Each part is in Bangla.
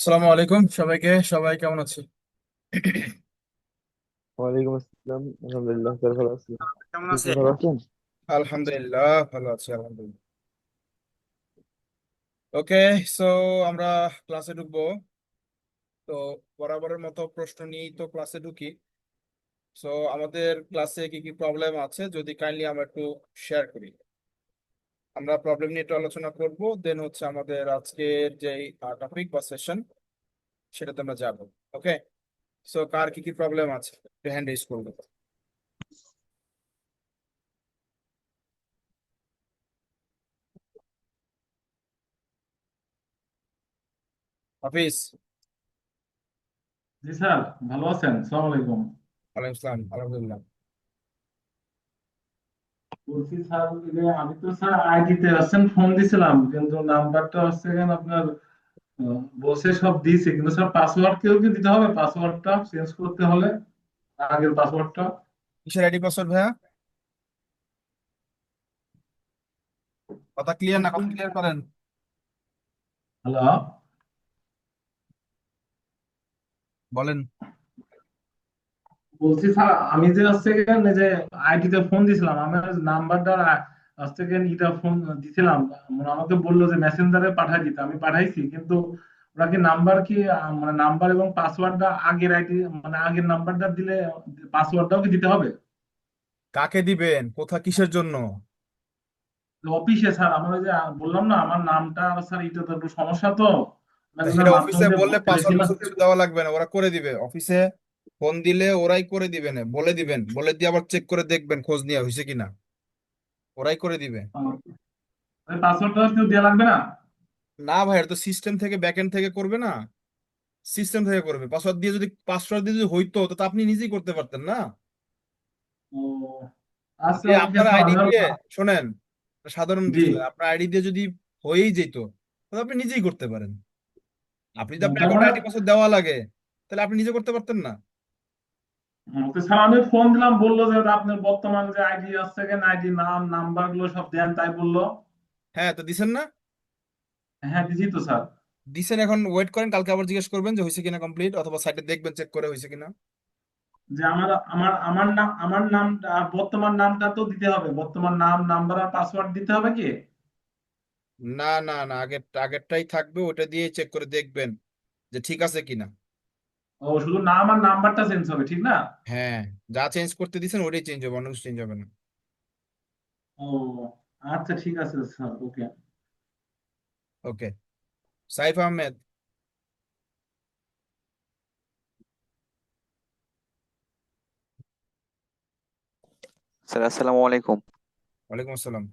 আসসালামু আলাইকুম সবাইকে। সবাই কেমন আছে? ওয়ালাইকুম আসসালাম। আলহামদুলিল্লাহ স্যার, ভালো আছি। কেমন আপনি আছে? ভালো আছেন? আলহামদুলিল্লাহ, ভালো আছি আলহামদুলিল্লাহ। ওকে, সো আমরা ক্লাসে ঢুকবো। তো বরাবরের মতো প্রশ্ন নিয়েই তো ক্লাসে ঢুকি। সো আমাদের ক্লাসে কি কি প্রবলেম আছে যদি কাইন্ডলি আমরা একটু শেয়ার করি। আমরা প্রবলেম নিয়ে একটু আলোচনা করব, দেন হচ্ছে আমাদের আজকের যে টপিক বা সেশন সেটাতে আমরা যাব। ওকে, সো কার কি কি প্রবলেম আছে একটু হ্যান্ড রেজ করবো। হাফিজ। জি স্যার, ভালো আছেন? সালাম আলাইকুম। ওয়ালাইকুম আসসালাম, আলহামদুলিল্লাহ। বলছি স্যার, এই যে আমি তো স্যার আইডিতে আছেন ফোন দিছিলাম, কিন্তু নাম্বারটা হচ্ছে কেন আপনার বসে সব দিয়েছে, কিন্তু স্যার পাসওয়ার্ড কেউ কি দিতে হবে? পাসওয়ার্ডটা চেঞ্জ করতে হলে আগের পাসওয়ার্ডটা। কিসের আইডি পাসওয়ার্ড ভাইয়া? কথা ক্লিয়ার না, কথা ক্লিয়ার করেন। হ্যালো, বলেন। বলছি স্যার, আমি যে হচ্ছে কেন এই যে আইডিতে ফোন দিছিলাম, আমার নাম্বারটা হচ্ছে কেন ইটা ফোন দিছিলাম, মানে আমাকে বললো যে মেসেঞ্জারে পাঠাই দিতে, আমি পাঠাইছি, কিন্তু ওরা কি নাম্বার কি মানে নাম্বার এবং পাসওয়ার্ডটা আগের আইডি মানে আগের নাম্বারটা দিলে পাসওয়ার্ডটাও কি দিতে হবে? কাকে দিবেন, কোথা, কিসের জন্য? অফিসে স্যার, আমার ওই যে বললাম না, আমার নামটা আর স্যার এটা তো একটু সমস্যা, তো আমি তা একজনের সেটা মাধ্যম অফিসে দিয়ে বললে পাসওয়ার্ড বলেছিলাম। মাসওয়ার্ড কিছু দেওয়া লাগবে না, ওরা করে দিবে। অফিসে ফোন দিলে ওরাই করে দিবে, না বলে দিবেন, বলে দিয়ে আবার চেক করে দেখবেন খোঁজ নেওয়া হয়েছে কিনা, ওরাই করে দিবে। পাসওয়ার্ডটা কেউ দেওয়া লাগবে না? না ভাই, এটা তো সিস্টেম থেকে ব্যাকএন্ড থেকে করবে না, সিস্টেম থেকে করবে। পাসওয়ার্ড দিয়ে যদি হইতো তো আপনি নিজেই করতে পারতেন না। ও আচ্ছা, আপনি ওকে আপনার স্যার, আইডি আমি দিয়ে, শোনেন, সাধারণ জি। বিষয়, আপনার আইডি দিয়ে যদি হয়েই যেত তাহলে আপনি নিজেই করতে পারেন। আপনি যদি আপনার তার অ্যাকাউন্ট মানে আইডি পাসওয়ার্ড দেওয়া লাগে তাহলে আপনি নিজে করতে পারতেন না। ওকে স্যার, আমি ফোন দিলাম, বললো যে ওটা আপনার বর্তমান যে আইডি আছে, কেন আইডি নাম নাম্বার গুলো সব দেন, তাই বললো। হ্যাঁ, তো দিছেন না? হ্যাঁ দিছি তো স্যার। দিছেন, এখন ওয়েট করেন, কালকে আবার জিজ্ঞেস করবেন যে হয়েছে কিনা কমপ্লিট, অথবা সাইটে দেখবেন চেক করে হয়েছে কিনা। যে আমার নামটা আর বর্তমান নামটা তো দিতে হবে, বর্তমান নাম নাম্বার আর পাসওয়ার্ড দিতে হবে কি? না না না, আগেরটাই থাকবে, ওটা দিয়ে চেক করে দেখবেন যে ঠিক আছে কিনা। ও শুধু নাম আর নাম্বারটা চেঞ্জ হবে, ঠিক না? হ্যাঁ, যা চেঞ্জ করতে দিছেন ওটাই চেঞ্জ হবে, অন্য কিছু চেঞ্জ হবে না। ও আচ্ছা, ঠিক আছে স্যার, ওকে। ওকে। সাইফ আহমেদ। স্যার আসসালামু আলাইকুম। ওয়ালাইকুম আসসালাম।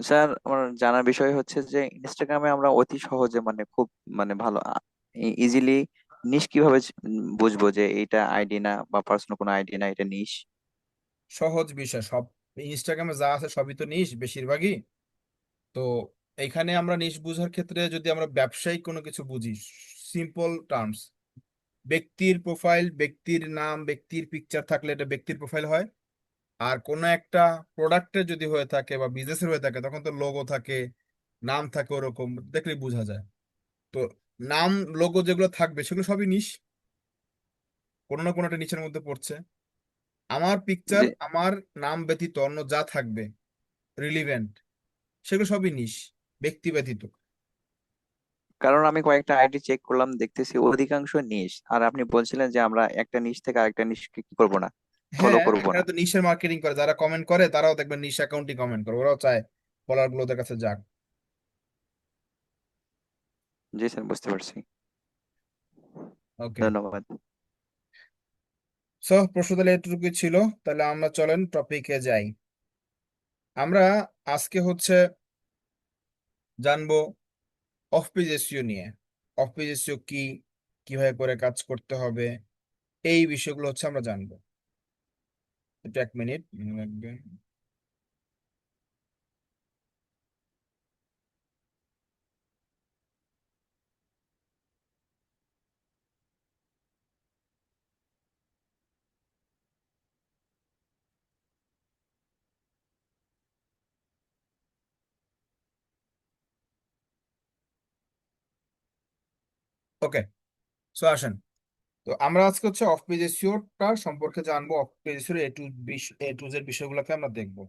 স্যার, আমার জানার বিষয় হচ্ছে যে ইনস্টাগ্রামে আমরা অতি সহজে মানে খুব মানে ভালো ইজিলি নিশ কিভাবে বুঝবো যে এটা আইডি না বা পার্সোনাল কোনো আইডি না, এটা নিশ? সহজ বিষয় সব। ইনস্টাগ্রামে যা আছে সবই তো নিশ বেশিরভাগই। তো এইখানে আমরা নিশ বুঝার ক্ষেত্রে যদি আমরা ব্যবসায়িক কোনো কিছু বুঝি, সিম্পল টার্মস, ব্যক্তির প্রোফাইল, ব্যক্তির নাম, ব্যক্তির পিকচার থাকলে এটা ব্যক্তির প্রোফাইল হয়। আর কোনো একটা প্রোডাক্টের যদি হয়ে থাকে বা বিজনেসের হয়ে থাকে তখন তো লোগো থাকে, নাম থাকে, ওরকম দেখলে বোঝা যায়। তো নাম, লোগো যেগুলো থাকবে সেগুলো সবই নিশ, কোনো না কোনো একটা নিচের মধ্যে পড়ছে। আমার পিকচার, যে আমার নাম ব্যতীত অন্য যা থাকবে রিলিভেন্ট, সেগুলো সবই নিশ, ব্যক্তি ব্যতীত। কারণ আমি কয়েকটা আইডি চেক করলাম, দেখতেছি অধিকাংশ নিশ, আর আপনি বলছিলেন যে আমরা একটা নিশ থেকে আরেকটা নিশকে কি করব না, ফলো হ্যাঁ, করব এখানে না। তো নিশের মার্কেটিং করে, যারা কমেন্ট করে তারাও দেখবেন নিশ অ্যাকাউন্টই কমেন্ট করে, ওরাও চায় ফলোয়ার গুলো ওদের কাছে যাক। জি স্যার, বুঝতে পারছি। ওকে। ধন্যবাদ। সো প্রশ্ন তাহলে এটুকুই ছিল। তাহলে আমরা চলেন টপিকে যাই। আমরা আজকে হচ্ছে জানবো অফ পেজ এসইও নিয়ে। অফ পেজ এসইও কি, কিভাবে করে কাজ করতে হবে, এই বিষয়গুলো হচ্ছে আমরা জানবো। এটা এক মিনিট মনে রাখবে। ওকে, সো আসেন। তো আমরা আজকে হচ্ছে অফ পেজ এসইওটা সম্পর্কে জানবো, অফ পেজ এসইওর এ টু জেড বিষয়গুলোকে আমরা দেখবো।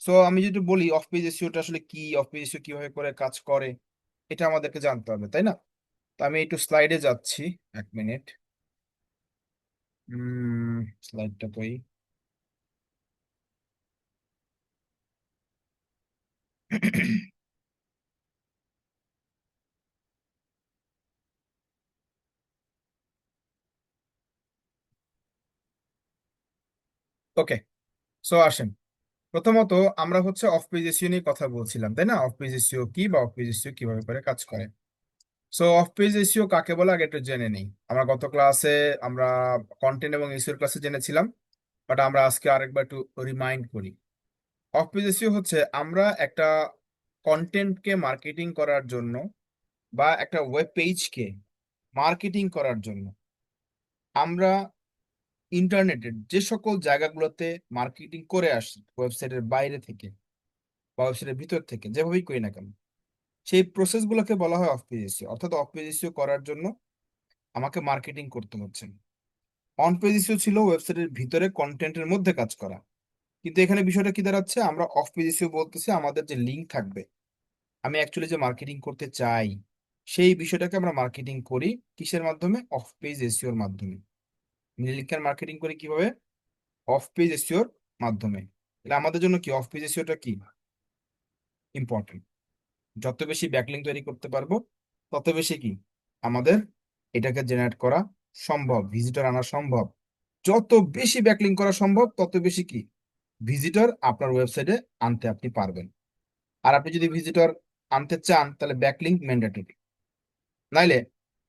সো আমি যদি বলি অফ পেজ এসইওটা আসলে কি, অফ পেজ এসইও কিভাবে করে কাজ করে, এটা আমাদেরকে জানতে হবে, তাই না? তো আমি একটু স্লাইডে যাচ্ছি, 1 মিনিট। স্লাইডটা কই? ওকে, সো আসেন। প্রথমত আমরা হচ্ছে অফ পেজ এসইও নিয়ে কথা বলছিলাম, তাই না? অফ পেজ এসইও কি, বা অফ পেজ এসইও কিভাবে করে কাজ করে। সো অফ পেজ এসইও কাকে বলে আগে একটু জেনে নেই। আমরা গত ক্লাসে আমরা কন্টেন্ট এবং এসইও ক্লাসে জেনেছিলাম, বাট আমরা আজকে আরেকবার একটু রিমাইন্ড করি। অফ পেজ এসইও হচ্ছে আমরা একটা কন্টেন্টকে মার্কেটিং করার জন্য বা একটা ওয়েব পেজকে মার্কেটিং করার জন্য আমরা ইন্টারনেটের যে সকল জায়গাগুলোতে মার্কেটিং করে আসি, ওয়েবসাইটের বাইরে থেকে বা ওয়েবসাইটের ভিতর থেকে, যেভাবেই করি না কেন, সেই প্রসেসগুলোকে বলা হয় অফ পেজ এসইও। অর্থাৎ অফ পেজ এসইও করার জন্য আমাকে মার্কেটিং করতে হচ্ছে। অন পেজ এসইও ছিল ওয়েবসাইটের ভিতরে কন্টেন্টের মধ্যে কাজ করা, কিন্তু এখানে বিষয়টা কি দাঁড়াচ্ছে, আমরা অফ পেজ এসইও বলতেছি আমাদের যে লিঙ্ক থাকবে, আমি অ্যাকচুয়ালি যে মার্কেটিং করতে চাই সেই বিষয়টাকে আমরা মার্কেটিং করি কিসের মাধ্যমে? অফ পেজ এসইওর মাধ্যমে। লিঙ্কের মার্কেটিং করি কিভাবে? অফ পেজ এসইওর মাধ্যমে। তাহলে আমাদের জন্য কি অফ পেজ এসইওটা কি ইম্পর্টেন্ট? যত বেশি ব্যাকলিঙ্ক তৈরি করতে পারবো তত বেশি কি আমাদের এটাকে জেনারেট করা সম্ভব, ভিজিটর আনা সম্ভব। যত বেশি ব্যাকলিঙ্ক করা সম্ভব তত বেশি কি ভিজিটর আপনার ওয়েবসাইটে আনতে আপনি পারবেন। আর আপনি যদি ভিজিটর আনতে চান তাহলে ব্যাকলিঙ্ক ম্যান্ডেটরি, নাইলে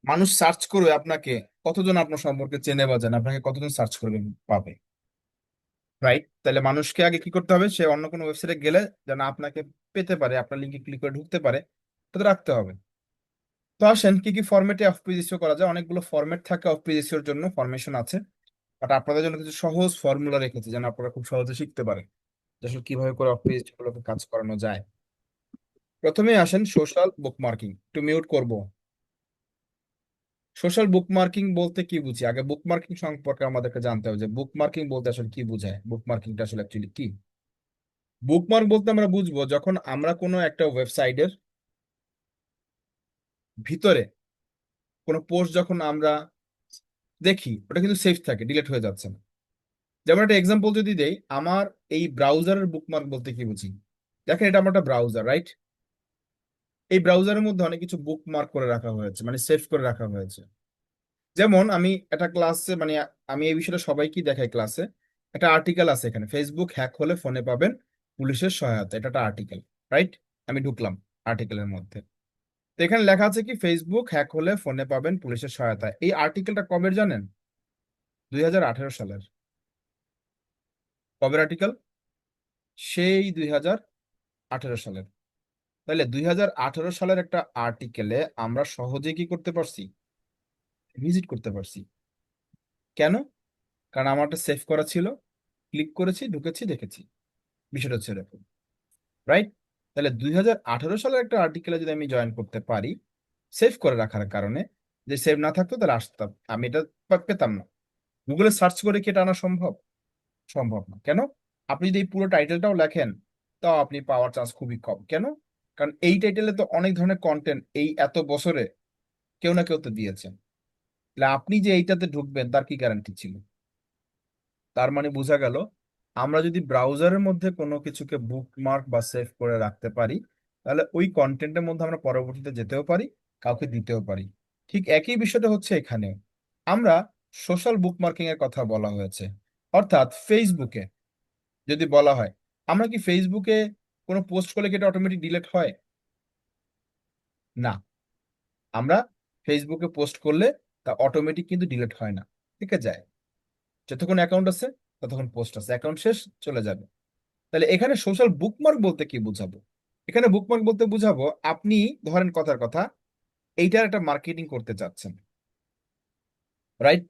মানুষ সার্চ করবে আপনাকে, কতজন আপনার সম্পর্কে চেনে বা জানে, আপনাকে কতজন সার্চ করবে, পাবে, রাইট? তাহলে মানুষকে আগে কি করতে হবে, সে অন্য কোনো ওয়েবসাইটে গেলে যেন আপনাকে পেতে পারে, আপনার লিঙ্কে ক্লিক করে ঢুকতে পারে, এটা রাখতে হবে। তো আসেন কি কি ফরম্যাটে অফ পেজ এসইও করা যায়। অনেকগুলো ফরম্যাট থাকে অফ পেজ এসইওর জন্য, ফরমেশন আছে, বাট আপনাদের জন্য কিছু সহজ ফর্মুলা রেখেছি যেন আপনারা খুব সহজে শিখতে পারেন যে আসলে কিভাবে করে অফ পেজ গুলোকে কাজ করানো যায়। প্রথমে আসেন সোশ্যাল বুকমার্কিং, একটু মিউট করব। সোশ্যাল বুকমার্কিং বলতে কি বুঝি, আগে বুকমার্কিং সম্পর্কে আমাদেরকে জানতে হবে যে বুকমার্কিং বলতে আসলে কি বোঝায়, বুকমার্কিংটা আসলে অ্যাকচুয়ালি কি। বুকমার্ক বলতে আমরা বুঝবো যখন আমরা কোনো একটা ওয়েবসাইটের ভিতরে কোনো পোস্ট যখন আমরা দেখি, ওটা কিন্তু সেফ থাকে, ডিলিট হয়ে যাচ্ছে না। যেমন একটা এক্সাম্পল যদি দেই, আমার এই ব্রাউজারের বুকমার্ক বলতে কি বুঝি, দেখেন এটা আমার একটা ব্রাউজার, রাইট? এই ব্রাউজারের মধ্যে অনেক কিছু বুকমার্ক করে রাখা হয়েছে, মানে সেভ করে রাখা হয়েছে। যেমন আমি একটা ক্লাসে, মানে আমি এই বিষয়টা সবাইকে দেখাই ক্লাসে, একটা আর্টিকেল আছে এখানে, ফেসবুক হ্যাক হলে ফোনে পাবেন পুলিশের সহায়তা, এটা একটা আর্টিকেল, রাইট? আমি ঢুকলাম আর্টিকেলের মধ্যে, তো এখানে লেখা আছে কি ফেসবুক হ্যাক হলে ফোনে পাবেন পুলিশের সহায়তা। এই আর্টিকেলটা কবে জানেন? 2018 সালের। কবের আর্টিকেল? সেই 2018 সালের। তাহলে 2018 সালের একটা আর্টিকেলে আমরা সহজে কি করতে পারছি? ভিজিট করতে পারছি। কেন? কারণ আমারটা সেভ করা ছিল, ক্লিক করেছি, ঢুকেছি, দেখেছি। বিষয়টা হচ্ছে এরকম, রাইট? তাহলে 2018 সালের একটা আর্টিকেলে যদি আমি জয়েন করতে পারি সেভ করে রাখার কারণে, যে সেভ না থাকতো তাহলে আসতাম আমি এটা পেতাম না। গুগলে সার্চ করে কি এটা আনা সম্ভব? সম্ভব না। কেন? আপনি যদি এই পুরো টাইটেলটাও লেখেন তাও আপনি পাওয়ার চান্স খুবই কম। কেন? কারণ এই টাইটেলে তো অনেক ধরনের কন্টেন্ট এই এত বছরে কেউ না কেউ তো দিয়েছেন। তাহলে আপনি যে এইটাতে ঢুকবেন তার কি গ্যারান্টি ছিল? তার মানে বোঝা গেল আমরা যদি ব্রাউজারের মধ্যে কোনো কিছুকে বুকমার্ক বা সেভ করে রাখতে পারি তাহলে ওই কন্টেন্টের মধ্যে আমরা পরবর্তীতে যেতেও পারি, কাউকে দিতেও পারি। ঠিক একই বিষয়টা হচ্ছে এখানে, আমরা সোশ্যাল বুকমার্কিং এর কথা বলা হয়েছে। অর্থাৎ ফেসবুকে যদি বলা হয়, আমরা কি ফেসবুকে কোনো পোস্ট করলে কি এটা অটোমেটিক ডিলিট হয়? না। আমরা ফেসবুকে পোস্ট করলে তা অটোমেটিক কিন্তু ডিলিট হয় না, ঠিক আছে? যায়, যতক্ষণ অ্যাকাউন্ট আছে ততক্ষণ পোস্ট আছে, অ্যাকাউন্ট শেষ চলে যাবে। তাহলে এখানে সোশ্যাল বুকমার্ক বলতে কি বুঝাবো? এখানে বুকমার্ক বলতে বুঝাবো আপনি ধরেন কথার কথা এইটার একটা মার্কেটিং করতে চাচ্ছেন, রাইট?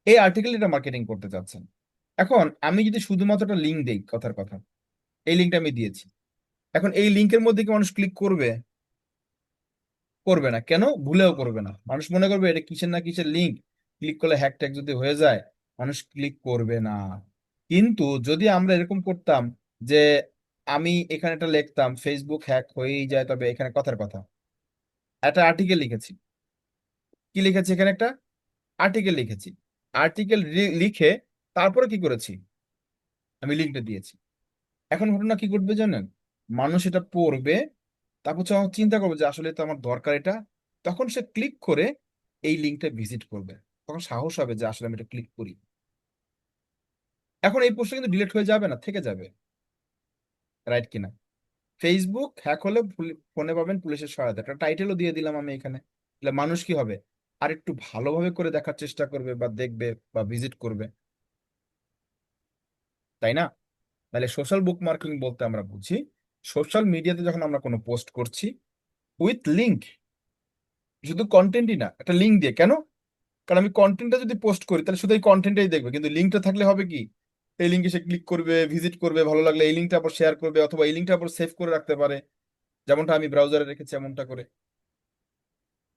এই আর্টিকেল এটা মার্কেটিং করতে চাচ্ছেন। এখন আমি যদি শুধুমাত্র একটা লিঙ্ক দেই, কথার কথা এই লিঙ্কটা আমি দিয়েছি, এখন এই লিঙ্কের মধ্যে কি মানুষ ক্লিক করবে? করবে না। কেন? ভুলেও করবে না। মানুষ মনে করবে এটা কিসের না কিসের লিঙ্ক, ক্লিক করলে হ্যাক ট্যাক যদি হয়ে যায়, মানুষ ক্লিক করবে না। কিন্তু যদি আমরা এরকম করতাম যে আমি এখানে একটা লিখতাম ফেসবুক হ্যাক হয়েই যায়, তবে এখানে কথার কথা একটা আর্টিকেল লিখেছি, কি লিখেছি এখানে একটা আর্টিকেল লিখেছি, আর্টিকেল লিখে তারপরে কি করেছি, আমি লিঙ্কটা দিয়েছি। এখন ঘটনা কি ঘটবে জানেন? মানুষ এটা পড়বে, তারপর যখন চিন্তা করবে যে আসলে তো আমার দরকার এটা, তখন সে ক্লিক করে এই লিঙ্কটা ভিজিট করবে, তখন সাহস হবে যে আসলে আমি এটা ক্লিক করি। এখন এই প্রশ্ন কিন্তু ডিলিট হয়ে যাবে না, থেকে যাবে, রাইট কিনা? ফেসবুক হ্যাক হলে ফোনে পাবেন পুলিশের সহায়তা, একটা টাইটেলও দিয়ে দিলাম আমি এখানে। তাহলে মানুষ কি হবে, আর একটু ভালোভাবে করে দেখার চেষ্টা করবে বা দেখবে বা ভিজিট করবে, তাই না? তাহলে সোশ্যাল বুক মার্কিং বলতে আমরা বুঝি সোশ্যাল মিডিয়াতে যখন আমরা কোনো পোস্ট করছি উইথ লিঙ্ক, শুধু কন্টেন্টই না, একটা লিঙ্ক দিয়ে। কেন? কারণ আমি কন্টেন্টটা যদি পোস্ট করি তাহলে শুধু এই কন্টেন্টটাই দেখবে, কিন্তু লিঙ্কটা থাকলে হবে কি, এই লিঙ্কে সে ক্লিক করবে, ভিজিট করবে, ভালো লাগলে এই লিঙ্কটা আবার শেয়ার করবে, অথবা এই লিঙ্কটা আবার সেভ করে রাখতে পারে, যেমনটা আমি ব্রাউজারে রেখেছি এমনটা করে,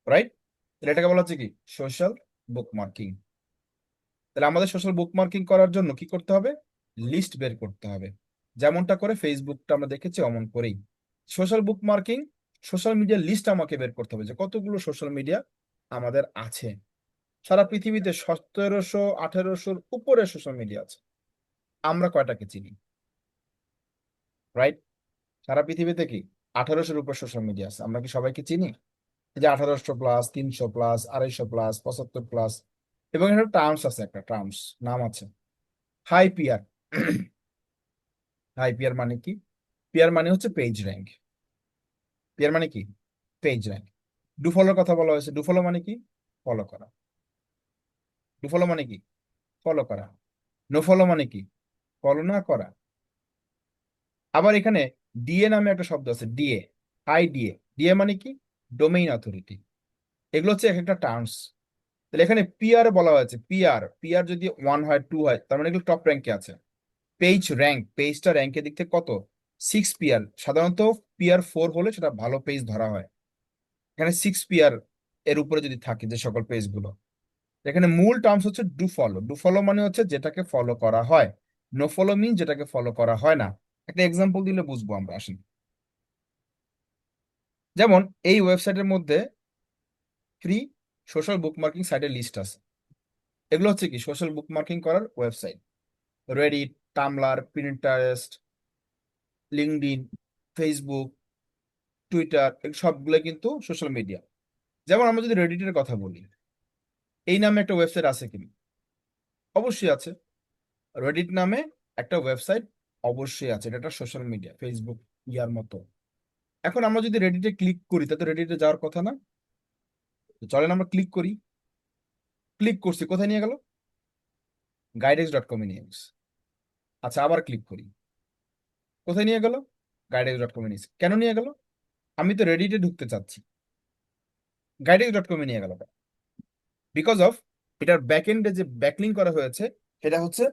রাইট? তাহলে এটাকে বলা হচ্ছে কি সোশ্যাল বুক মার্কিং। তাহলে আমাদের সোশ্যাল বুক মার্কিং করার জন্য কি করতে হবে? লিস্ট বের করতে হবে, যেমনটা করে ফেসবুকটা আমরা দেখেছি অমন করেই সোশ্যাল বুক মার্কিং। সোশ্যাল মিডিয়া লিস্ট আমাকে বের করতে হবে যে কতগুলো সোশ্যাল মিডিয়া আমাদের আছে। সারা পৃথিবীতে 1700-1800-র উপরে সোশ্যাল মিডিয়া আছে, আমরা কয়টাকে চিনি, রাইট? সারা পৃথিবীতে কি 1800-র উপর সোশ্যাল মিডিয়া আছে, আমরা কি সবাইকে চিনি? এই যে 1800+, 300+, 250+, 75+, এবং একটা টার্মস আছে, একটা টার্মস নাম আছে হাই পিয়ার। হাই পিয়ার মানে কি? পিয়ার মানে হচ্ছে পেজ র্যাঙ্ক। পিয়ার মানে কি? Page rank. ডু ফলোর কথা বলা হয়েছে, ডু ফলো মানে কি? ফলো করা। ডু ফলো মানে কি? ফলো করা। নো ফলো মানে কি? ফলো না করা। আবার এখানে ডিএ নামে একটা শব্দ আছে, ডিএ, হাই ডিএ। ডিএ মানে কি? Domain authority. এগুলো হচ্ছে এক একটা টার্মস। তাহলে এখানে পিআর বলা হয়েছে, পিআর, পিআর যদি 1 হয়, 2 হয়, তার মানে এগুলো টপ র্যাঙ্কে আছে। পেজ র্যাঙ্ক, পেজটা র্যাঙ্কের দিক থেকে কত? 6 পিআর। সাধারণত পিআর 4 হলে সেটা ভালো পেজ ধরা হয়। এখানে 6 পিআর এর উপরে যদি থাকে যে সকল পেজগুলো, এখানে মূল টার্মস হচ্ছে ডু ফলো। ডু ফলো মানে হচ্ছে যেটাকে ফলো করা হয়, নো ফলো মিন যেটাকে ফলো করা হয় না। একটা এক্সাম্পল দিলে বুঝবো আমরা, আসেন। যেমন এই ওয়েবসাইটের মধ্যে ফ্রি সোশ্যাল বুকমার্কিং সাইটের লিস্ট আছে। এগুলো হচ্ছে কি সোশ্যাল বুকমার্কিং করার website. Reddit, Tumblr, Pinterest, LinkedIn, Facebook, Twitter, সবগুলো কিন্তু সোশ্যাল মিডিয়া। যেমন আমরা যদি রেডিটের কথা বলি, এই নামে একটা ওয়েবসাইট আছে কিনা? অবশ্যই আছে। রেডিট নামে একটা ওয়েবসাইট অবশ্যই আছে, এটা একটা সোশ্যাল মিডিয়া, ফেসবুক ইয়ার মতো। এখন আমরা যদি রেডিটে ক্লিক করি তাহলে রেডিটে যাওয়ার কথা না? তো চলেন আমরা ক্লিক করি। ক্লিক করছি, কোথায় নিয়ে গেল? গাইডেক্স.com এ নিয়ে গেছে। আচ্ছা, আবার ক্লিক করি, কোথায় নিয়ে গেল? গাইডেক্স.com এ নিয়েছে। কেন নিয়ে গেল? আমি তো রেডিটে ঢুকতে চাচ্ছি, গাইডেক্স.com এ নিয়ে গেল। বিকজ অফ এটার ব্যাক এন্ডে যে ব্যাকলিং করা হয়েছে সেটা হচ্ছে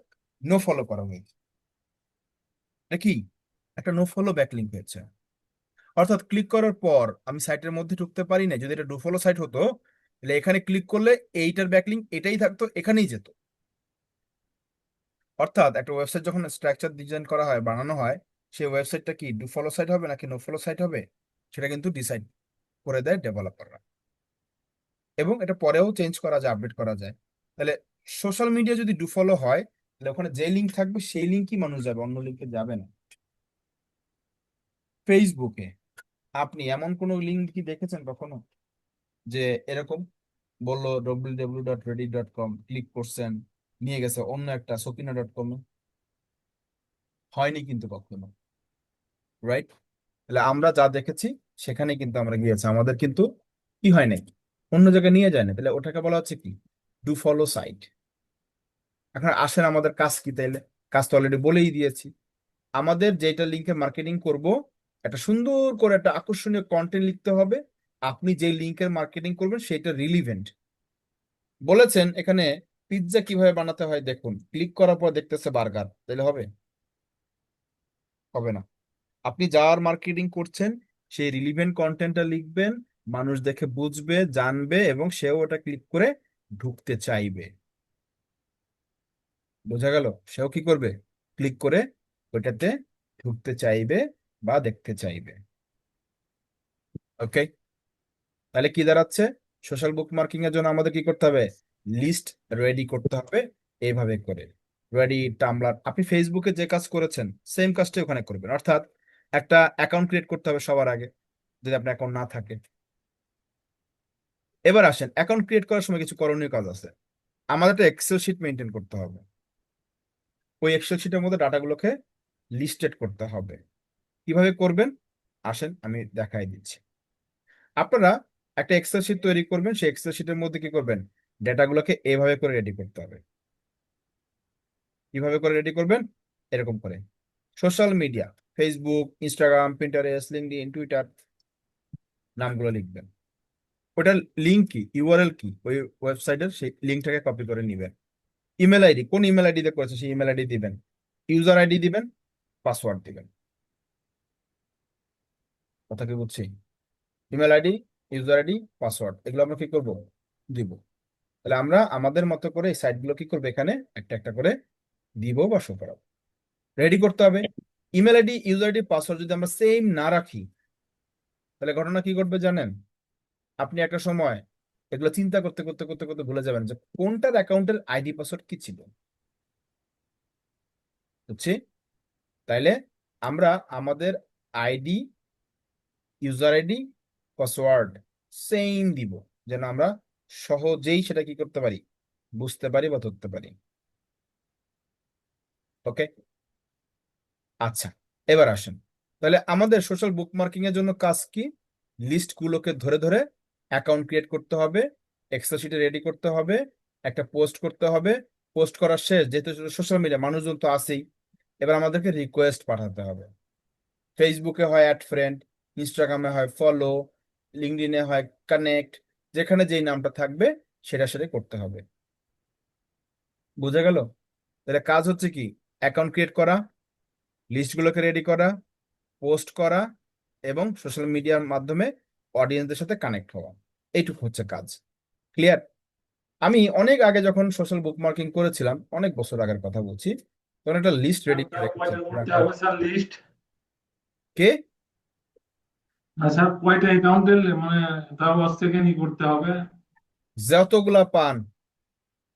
নো ফলো করা হয়েছে। এটা কি? একটা নো ফলো ব্যাকলিং হয়েছে। অর্থাৎ ক্লিক করার পর আমি সাইটের মধ্যে ঢুকতে পারি না। যদি এটা ডু ফলো সাইট হতো তাহলে এখানে ক্লিক করলে এইটার ব্যাকলিং এটাই থাকতো, এখানেই যেত। অর্থাৎ একটা ওয়েবসাইট যখন স্ট্রাকচার ডিজাইন করা হয়, বানানো হয়, সেই ওয়েবসাইটটা কি ডু ফলো সাইট হবে নাকি নো ফলো সাইট হবে, সেটা কিন্তু ডিসাইড করে দেয় ডেভেলপাররা। এবং এটা পরেও চেঞ্জ করা যায়, আপডেট করা যায়। তাহলে সোশ্যাল মিডিয়া যদি ডু ফলো হয় তাহলে ওখানে যে লিঙ্ক থাকবে সেই লিঙ্কই মানুষ যাবে, অন্য লিঙ্কে যাবে না। ফেসবুকে আপনি এমন কোনো লিঙ্ক কি দেখেছেন কখনো যে এরকম বললো www.reddit.com, ক্লিক করছেন, নিয়ে গেছে অন্য একটা sokina.com এ? হয়নি কিন্তু কখনো, রাইট? তাহলে আমরা যা দেখেছি সেখানে কিন্তু আমরা গিয়েছি, আমাদের কিন্তু কি হয় নাই, অন্য জায়গায় নিয়ে যায় না। তাহলে ওটাকে বলা হচ্ছে কি ডু ফলো সাইট। এখন আসেন আমাদের কাজ কি তাইলে? কাজ তো অলরেডি বলেই দিয়েছি। আমাদের যেটা লিঙ্কে মার্কেটিং করব, একটা সুন্দর করে একটা আকর্ষণীয় কন্টেন্ট লিখতে হবে। আপনি যে লিঙ্কের মার্কেটিং করবেন সেটা রিলিভেন্ট। বলেছেন এখানে পিৎজা কিভাবে বানাতে হয় দেখুন, ক্লিক করার পর দেখতেছে বার্গার, তাহলে হবে? হবে না। আপনি যার মার্কেটিং করছেন সেই রিলিভেন্ট কন্টেন্টটা লিখবেন, মানুষ দেখে বুঝবে, জানবে এবং সেও ওটা ক্লিক করে ঢুকতে চাইবে। বোঝা গেল? সেও কি করবে? ক্লিক করে ওটাতে ঢুকতে চাইবে বা দেখতে চাইবে। ওকে, তাহলে কি দাঁড়াচ্ছে? সোশ্যাল বুকমার্কিং এর জন্য আমাদের কি করতে হবে? লিস্ট রেডি করতে হবে। এইভাবে করে রেডি টামলার, আপনি ফেসবুকে যে কাজ করেছেন সেম কাজটাই ওখানে করবেন। অর্থাৎ একটা অ্যাকাউন্ট ক্রিয়েট করতে হবে সবার আগে, যদি আপনার অ্যাকাউন্ট না থাকে। এবার আসেন, অ্যাকাউন্ট ক্রিয়েট করার সময় কিছু করণীয় কাজ আছে। আমাদের একটা এক্সেল শিট মেনটেন করতে হবে। ওই এক্সেল শিটের মধ্যে ডাটাগুলোকে লিস্টেড করতে হবে। কিভাবে করবেন আসেন আমি দেখাই দিচ্ছি। আপনারা একটা এক্সেল শিট তৈরি করবেন, সেই এক্সেল শিটের মধ্যে কি করবেন? ডেটাগুলোকে এভাবে করে রেডি করতে হবে। কিভাবে করে রেডি করবেন? এরকম করে social media, Facebook, Instagram, Pinterest, LinkedIn, Twitter, নামগুলো লিখবেন। ওটার লিঙ্ক কি, ইউআরএল কি, ওই ওয়েবসাইটের সেই লিঙ্কটাকে কপি করে নিবেন। ইমেল আইডি, কোন ইমেল আইডি দিয়ে করেছে সেই ইমেল আইডি দিবেন। ইউজার আইডি দিবেন, পাসওয়ার্ড দিবেন। কথা কি বুঝছি? Email ID, user ID, password, এগুলো আমরা কি করব? দিব। তাহলে আমরা আমাদের মতো করে এই সাইটগুলো কি করবো, এখানে একটা একটা করে দিব বা শো করাবো। রেডি করতে হবে। Email ID, user ID, password যদি আমরা সেম না রাখি, তাহলে ঘটনা কি ঘটবে জানেন? আপনি একটা সময় এগুলো চিন্তা করতে করতে করতে করতে ভুলে যাবেন যে কোনটার অ্যাকাউন্টের আইডি পাসওয়ার্ড কি ছিল। বুঝছি? তাইলে আমরা আমাদের ID, user ID, password same দিব, যেন আমরা সহজেই সেটা কি করতে পারি, বুঝতে পারি বা ধরতে পারি। ওকে, আচ্ছা, এবার আসেন। তাহলে আমাদের সোশ্যাল বুকমার্কিং এর জন্য কাজ কি? লিস্ট গুলোকে ধরে ধরে অ্যাকাউন্ট ক্রিয়েট করতে হবে, এক্সেল শিটে রেডি করতে হবে, একটা পোস্ট করতে হবে। পোস্ট করার শেষ, যেহেতু সোশ্যাল মিডিয়া মানুষজন তো আছেই, এবার আমাদেরকে রিকোয়েস্ট পাঠাতে হবে। ফেসবুকে হয় অ্যাড ফ্রেন্ড, ইনস্টাগ্রামে হয় ফলো, লিঙ্কডইনে হয় কানেক্ট, যেখানে যেই নামটা থাকবে সেটা সেটা করতে হবে। বুঝা গেল? তাহলে কাজ হচ্ছে কি? অ্যাকাউন্ট ক্রিয়েট করা, লিস্টগুলোকে রেডি করা, পোস্ট করা এবং সোশ্যাল মিডিয়ার মাধ্যমে অডিয়েন্সদের সাথে কানেক্ট হওয়া। এইটুকু হচ্ছে কাজ। ক্লিয়ার? আমি অনেক আগে যখন সোশ্যাল বুকমার্কিং করেছিলাম, অনেক বছর আগের কথা বলছি, তখন একটা লিস্ট রেডি করে কয়টা রেখেছিলাম। করতে হবে স্যার লিস্ট? কে? না স্যার, কয়টা অ্যাকাউন্টের মানে তাও থেকে ই করতে হবে? যতগুলা পান,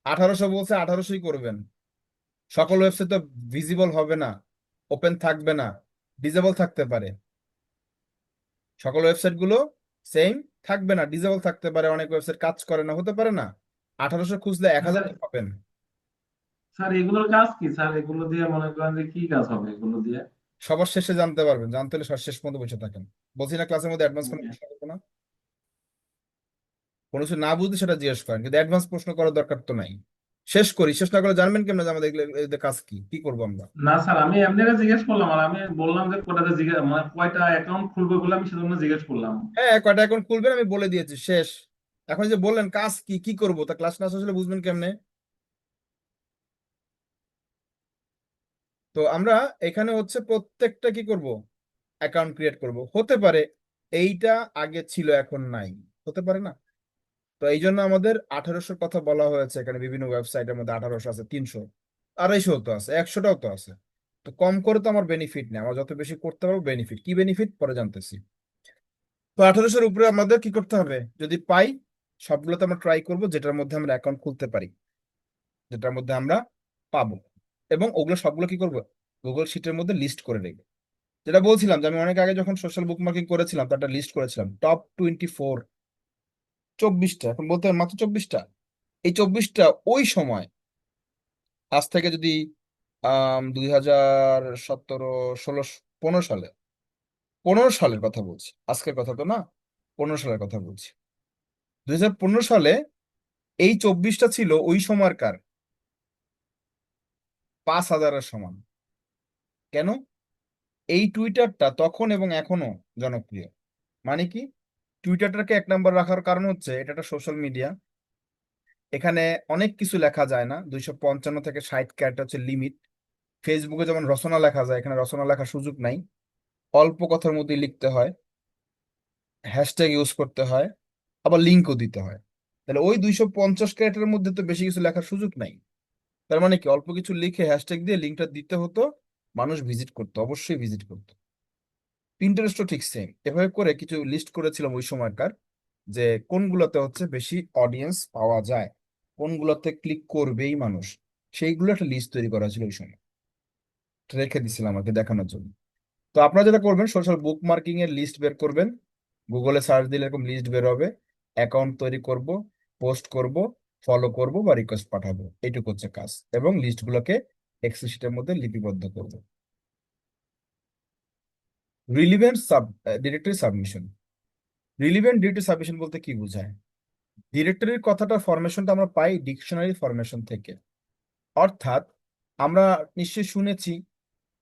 1800 বলছে, 1800ই করবেন। সকল ওয়েবসাইট তো ভিজিবল হবে না, ওপেন থাকবে না, ডিজেবল থাকতে পারে। সকল ওয়েবসাইট গুলো সেম থাকবে না, ডিজেবল থাকতে পারে, অনেক ওয়েবসাইট কাজ করে না, হতে পারে না। 1800 খুঁজলে না 1000 স্যার, পাবেন। স্যার এগুলোর কাজ কি স্যার? এগুলো দিয়ে মনে করেন যে কি কাজ হবে এগুলো দিয়ে? সবার শেষে জানতে পারবেন, জানতে হলে সবার শেষ পর্যন্ত বসে থাকেন। বলছি না ক্লাসের মধ্যে অ্যাডভান্স কোনো প্রশ্ন করবো না? কোনো কিছু না বুঝলে সেটা জিজ্ঞেস করেন, কিন্তু অ্যাডভান্স প্রশ্ন করার দরকার তো নাই। শেষ করি, শেষ না করে জানবেন কেমন যে আমাদের এদের কাজ কি কি করবো আমরা? না স্যার, আমি এমনিতে জিজ্ঞেস করলাম, আর আমি বললাম যে কয়টাতে জিজ্ঞেস মানে কয়টা অ্যাকাউন্ট খুলবে বলে আমি সেজন্য জিজ্ঞেস করলাম। হ্যাঁ, কয়টা অ্যাকাউন্ট খুলবেন আমি বলে দিয়েছি, শেষ। এখন যে বললেন কাজ কি কি করবো, তা ক্লাস না আসলে বুঝবেন কেমনে? তো আমরা এখানে হচ্ছে প্রত্যেকটা কি করব, অ্যাকাউন্ট ক্রিয়েট করব। হতে পারে এইটা আগে ছিল এখন নাই, হতে পারে না? তো এই জন্য আমাদের 1800 কথা বলা হয়েছে এখানে। বিভিন্ন ওয়েবসাইটের মধ্যে 1800 আছে, 300, 250 তো আছে, 100টাও তো আছে। তো কম করে তো আমার বেনিফিট নেই, আমার যত বেশি করতে পারবো বেনিফিট। কি বেনিফিট পরে জানতেছি। তো 1800-এর উপরে আমাদের কি করতে হবে? যদি পাই সবগুলোতে আমরা ট্রাই করব, যেটার মধ্যে আমরা অ্যাকাউন্ট খুলতে পারি, যেটার মধ্যে আমরা পাবো, এবং ওগুলো সবগুলো কি করবো, গুগল শিটের মধ্যে লিস্ট করে রেখে। যেটা বলছিলাম যে আমি অনেক আগে যখন সোশ্যাল বুকমার্কিং করেছিলাম, তার একটা লিস্ট করেছিলাম, টপ 24, 24টা, এখন বলতে হবে মাত্র 24টা। এই 24টা ওই সময়, আজ থেকে যদি 2017, 16, 15 সালে, 15 সালের কথা বলছি, আজকের কথা তো না, 15 সালের কথা বলছি। 2015 সালে এই 24টা ছিল ওই সময়কার 5000-এর সমান। কেন? এই টুইটারটা তখন এবং এখনো জনপ্রিয়। মানে কি? টুইটারটাকে 1 নম্বর রাখার কারণ হচ্ছে এটা একটা সোশ্যাল মিডিয়া। এখানে অনেক কিছু লেখা যায় না, 255 থেকে 60 ক্যারেক্টার হচ্ছে লিমিট। ফেসবুকে যেমন রচনা লেখা যায়, এখানে রচনা লেখার সুযোগ নাই, অল্প কথার মধ্যেই লিখতে হয়। হ্যাশট্যাগ ইউজ করতে হয়, আবার লিঙ্কও দিতে হয়। তাহলে ওই 250 ক্যারেক্টারের মধ্যে তো বেশি কিছু লেখার সুযোগ নাই। তার মানে কি, অল্প কিছু লিখে হ্যাশট্যাগ দিয়ে লিঙ্কটা দিতে হতো, মানুষ ভিজিট করতো, অবশ্যই ভিজিট করতো। পিন্টারেস্টও ঠিক সেম, এভাবে করে কিছু লিস্ট করেছিলাম ওই সময়কার, যে কোনগুলোতে হচ্ছে বেশি অডিয়েন্স পাওয়া যায়, কোনগুলোতে ক্লিক করবেই মানুষ, সেইগুলো একটা লিস্ট তৈরি করা ছিল ওই সময়, রেখে দিছিলাম আমাকে দেখানোর জন্য। তো আপনারা যেটা করবেন, সোশ্যাল বুক মার্কিং এর লিস্ট বের করবেন, গুগলে সার্চ দিলে এরকম লিস্ট বের হবে, অ্যাকাউন্ট তৈরি করব, পোস্ট করব, ফলো করব বা রিকোয়েস্ট পাঠাবো, এইটুকু হচ্ছে কাজ, এবং লিস্টগুলোকে এক্সেল শিটের মধ্যে লিপিবদ্ধ করব। Relevant directory submission. Relevant directory submission বলতে কি বোঝায়? ডিরেক্টরির কথাটা ফরমেশনটা আমরা পাই ডিকশনারি ফরমেশন থেকে। অর্থাৎ আমরা নিশ্চয়ই শুনেছি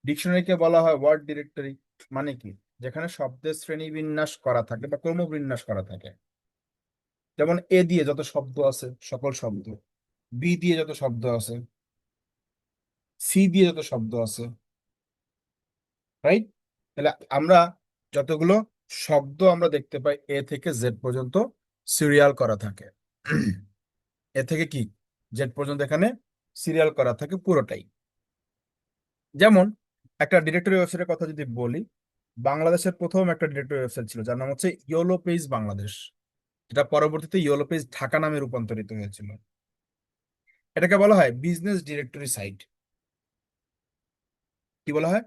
ডিকশনারিকে বলা হয় ওয়ার্ড ডিরেক্টরি। মানে কি, যেখানে শব্দের শ্রেণীবিন্যাস করা থাকে বা ক্রমবিন্যাস করা থাকে। যেমন এ দিয়ে যত শব্দ আছে সকল শব্দ, বি দিয়ে যত শব্দ আছে, সি দিয়ে যত শব্দ আছে, রাইট? তাহলে আমরা যতগুলো শব্দ আমরা দেখতে পাই এ থেকে জেড পর্যন্ত সিরিয়াল করা থাকে। এ থেকে কি জেড পর্যন্ত এখানে সিরিয়াল করা থাকে পুরোটাই। যেমন একটা ডিরেক্টরি ওয়েবসাইটের কথা যদি বলি, বাংলাদেশের প্রথম একটা ডিরেক্টরি ওয়েবসাইট ছিল যার নাম হচ্ছে ইয়োলো পেজ বাংলাদেশ, যেটা পরবর্তীতে ইয়োলো পেজ ঢাকা নামে রূপান্তরিত হয়েছিল। এটাকে বলা হয় বিজনেস ডিরেক্টরি সাইট। কি বলা হয়?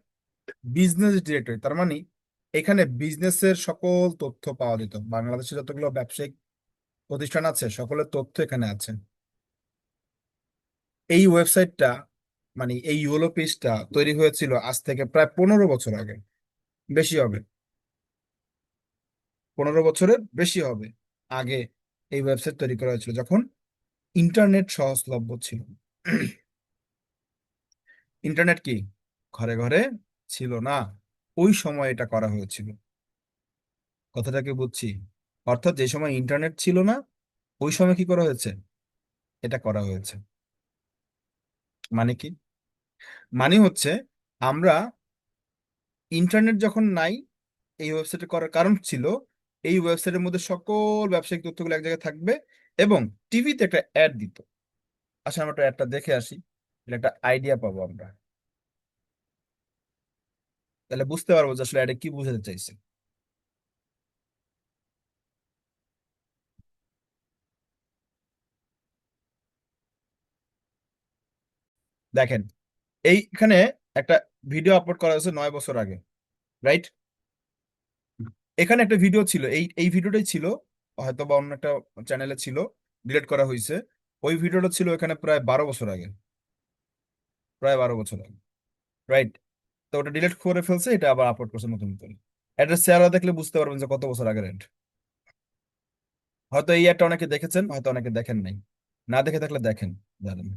Business directory. তার মানে এখানে বিজনেসের সকল তথ্য পাওয়া যেত, বাংলাদেশে যতগুলো ব্যবসায়িক প্রতিষ্ঠান আছে সকলের তথ্য এখানে আছে। এই ওয়েবসাইটটা, মানে এই ইয়োলো পেজটা তৈরি হয়েছিল আজ থেকে প্রায় 15 বছর আগে, বেশি হবে, 15 বছরের বেশি হবে আগে এই ওয়েবসাইট তৈরি করা হয়েছিল, যখন ইন্টারনেট সহজলভ্য ছিল। ইন্টারনেট কি ঘরে ঘরে ছিল না, ওই সময় এটা করা হয়েছিল। কথাটাকে বুঝছি? অর্থাৎ যে সময় ইন্টারনেট ছিল না, ওই সময় কি করা হয়েছে, এটা করা হয়েছে। মানে কি? মানে হচ্ছে আমরা ইন্টারনেট যখন নাই, এই ওয়েবসাইটে করার কারণ ছিল এই ওয়েবসাইটের মধ্যে সকল ব্যবসায়িক তথ্যগুলো এক জায়গায় থাকবে, এবং টিভিতে একটা অ্যাড দিত। আচ্ছা, আমরা একটা অ্যাডটা দেখে আসি, তাহলে একটা আইডিয়া পাবো আমরা, তাহলে বুঝতে পারবো যে আসলে অ্যাডে কি বোঝাতে চাইছে। দেখেন, এইখানে একটা ভিডিও আপলোড করা হয়েছে 9 বছর আগে, রাইট? এখানে একটা ভিডিও ছিল, এই এই ভিডিওটাই ছিল, হয়তো বা অন্য একটা চ্যানেলে ছিল, ডিলিট করা হয়েছে। ওই ভিডিওটা ছিল এখানে প্রায় 12 বছর আগে, প্রায় 12 বছর আগে, রাইট? তো ওটা ডিলিট করে ফেলছে, এটা আবার আপলোড করছে নতুন করে। অ্যাড্রেস চেহারা দেখলে বুঝতে পারবেন যে কত বছর আগের অ্যাড। হয়তো এই অ্যাডটা অনেকে দেখেছেন, হয়তো অনেকে দেখেন নাই, না দেখে থাকলে দেখেন, জানেন।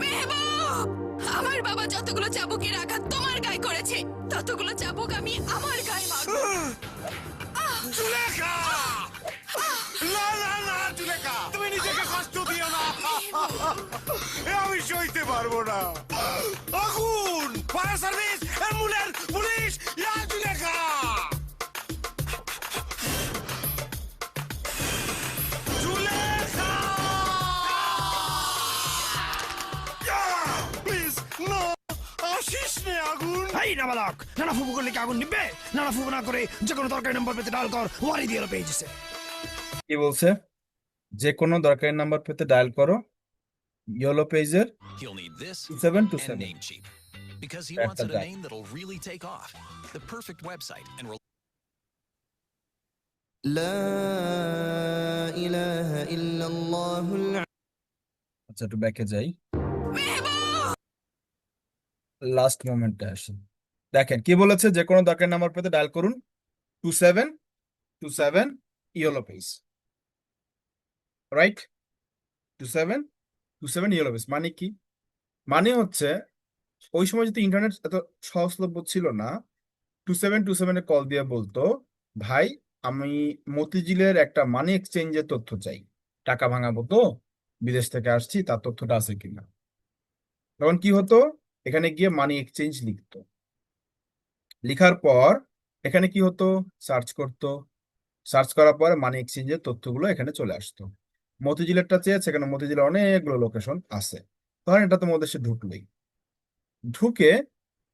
মেহবুব, আমার বাবা যতগুলো চাবুকের আঘাত তোমার গায়ে করেছে, ততগুলো চাবুক আমি আমার গায়ে মারবো। জুলেখা! না না না জুলেখা, তুমি নিজেকে কষ্ট দিও না। এ আমি সইতে পারবো না। আগুন! Fire service, ambulance, police! ইয়া জুলেখা! জুলেখা! প্লিজ নো, আসিস নে আগুন। এই নাবালক, নানা ফুবু করলে কি আগুন নিবে? নানা ফুবু না করে যে কোনো তরকারি নম্বর পেতে ডাল কর, ওয়ারি দিয়ে পেয়েছে। কি বলছে? যে কোনো দরকারি নাম্বার পেতে ডায়াল করো, ইয়েলো পেজের He'll need this 2727 and Namecheap because he That's wants the it a guy. name that'll really take off. The perfect website and لا إله إلا الله আচ্ছা, একটু ব্যাকে যাই, লাস্ট মোমেন্টে আসি। দেখেন কি বলেছে, যে কোনো দরকারি নাম্বার পেতে ডায়াল করুন 2727 yellow page, right? 2727 yellow page মানে কি? মানে হচ্ছে ওই সময় যদি ইন্টারনেট এত সহজলভ্য ছিল না, 2727 কল দিয়ে বলতো, ভাই আমি মতিঝিলের একটা মানি এক্সচেঞ্জের তথ্য চাই, টাকা ভাঙাবো তো, বিদেশ থেকে আসছি, তার তথ্যটা আছে কিনা। তখন কি হতো, এখানে গিয়ে মানি এক্সচেঞ্জ লিখতো, লিখার পর এখানে কি হতো, সার্চ করতো, সার্চ করার পরে মানি এক্সচেঞ্জের তথ্যগুলো এখানে চলে আসতো। মতিঝিলেরটা চেয়েছে, এখানে মতিঝিলের অনেকগুলো লোকেশন আছে, ধরেন এটা তো মধ্যে সে ঢুকলোই, ঢুকে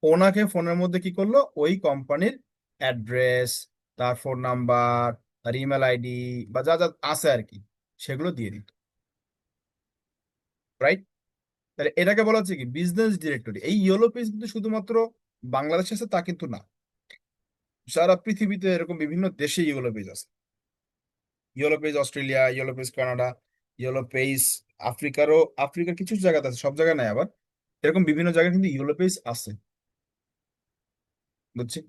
ওনাকে ফোনের মধ্যে কি করলো, ওই কোম্পানির অ্যাড্রেস, তার ফোন নাম্বার, তার ইমেল আইডি বা যা যা আছে আর কি, সেগুলো দিয়ে দিত, রাইট? তাহলে এটাকে বলা হচ্ছে কি বিজনেস ডিরেক্টরি। এই ইয়েলো পেজ কিন্তু শুধুমাত্র বাংলাদেশে আছে তা কিন্তু না, সারা পৃথিবীতে এরকম বিভিন্ন দেশে ইয়েলো পেজ আছে। Yellow page Australia, yellow page Canada, yellow page আফ্রিকার কিছু জায়গাতে আছে, সব জায়গায় নাই আবার, এরকম বিভিন্ন জায়গায় কিন্তু ইয়েলো পেজ আছে, বুঝছি?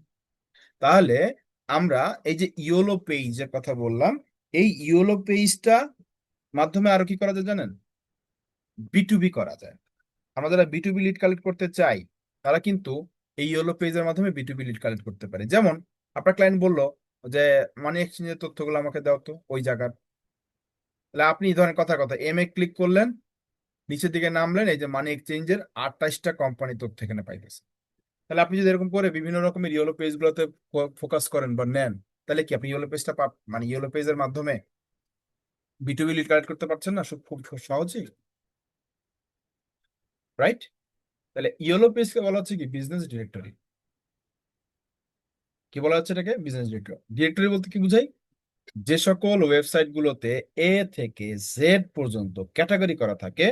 তাহলে আমরা এই যে ইয়োলো পেজের কথা বললাম, এই ইয়োলো পেজটা মাধ্যমে আরো কি করা যায় জানেন, বিটুবি করা যায়। আমরা যারা বিটুবি লিড কালেক্ট করতে চাই, তারা কিন্তু এই ইয়োলো পেজের মাধ্যমে বিটুবি লিড কালেক্ট করতে পারে। যেমন আপনার ক্লায়েন্ট বললো যে মানি এক্সচেঞ্জের তথ্যগুলো আমাকে দাও তো ওই জায়গার, তাহলে আপনি ধরেন কথা কথা ক্লিক করলেন, নিচের দিকে নামলেন, এই যে মানি এক্সচেঞ্জের 28টা কোম্পানি তথ্য এখানে পাইতেছে। তাহলে আপনি যদি এরকম করে বিভিন্ন রকমের ইয়েলো পেজ গুলোতে ফোকাস করেন বা নেন, তাহলে কি আপনি ইয়েলো পেজটা মানে ইয়েলো পেজের মাধ্যমে বিটুবি লিড কালেক্ট করতে পারছেন না, খুব সহজেই, রাইট? তাহলে ইয়েলো পেজকে বলা হচ্ছে কি বিজনেস ডিরেক্টরি। কি বলা হচ্ছে এটাকে, বিজনেস ডিরেক্টরি। ডিরেক্টরি বলতে কি বুঝাই, যে সকল ওয়েবসাইট গুলোতে এ থেকে জেড পর্যন্ত ক্যাটাগরি করা থাকে,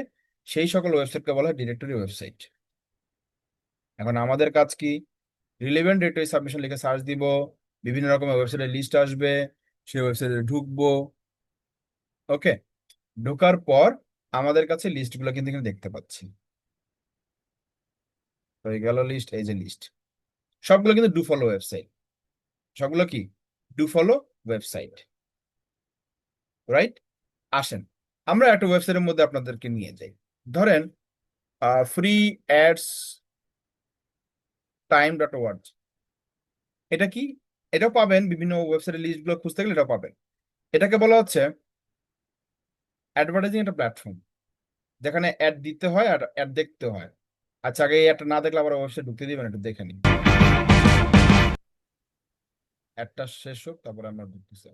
সেই সকল ওয়েবসাইটকে বলা হয় ডিরেক্টরি ওয়েবসাইট। এখন আমাদের কাজ কি, রিলেভেন্ট ডিরেক্টরি সাবমিশন লিখে সার্চ দিব, বিভিন্ন রকমের ওয়েবসাইটের লিস্ট আসবে, সেই ওয়েবসাইটে ঢুকবো, ওকে? ঢোকার পর আমাদের কাছে লিস্টগুলো কিন্তু এখানে দেখতে পাচ্ছি, হয়ে গেল লিস্ট, এই যে লিস্ট, সবগুলো কিন্তু ডু ফলো ওয়েবসাইট, সবগুলো কি ডু ফলো ওয়েবসাইট, রাইট? আসেন আমরা একটা ওয়েবসাইটের মধ্যে আপনাদেরকে নিয়ে যাই, ধরেন ফ্রি অ্যাডস time.org। এটা কি, এটাও পাবেন, বিভিন্ন ওয়েবসাইটের লিস্টগুলো খুঁজতে গেলে এটাও পাবেন। এটাকে বলা হচ্ছে অ্যাডভার্টাইজিং একটা প্ল্যাটফর্ম, যেখানে অ্যাড দিতে হয় আর অ্যাড দেখতে হয়। আচ্ছা, আগে এই অ্যাডটা না দেখলে আবার ওয়েবসাইট ঢুকতে দিবেন, একটু দেখে নিন, অ্যাডটা শেষ হোক তারপরে আমরা ঢুকতেছি।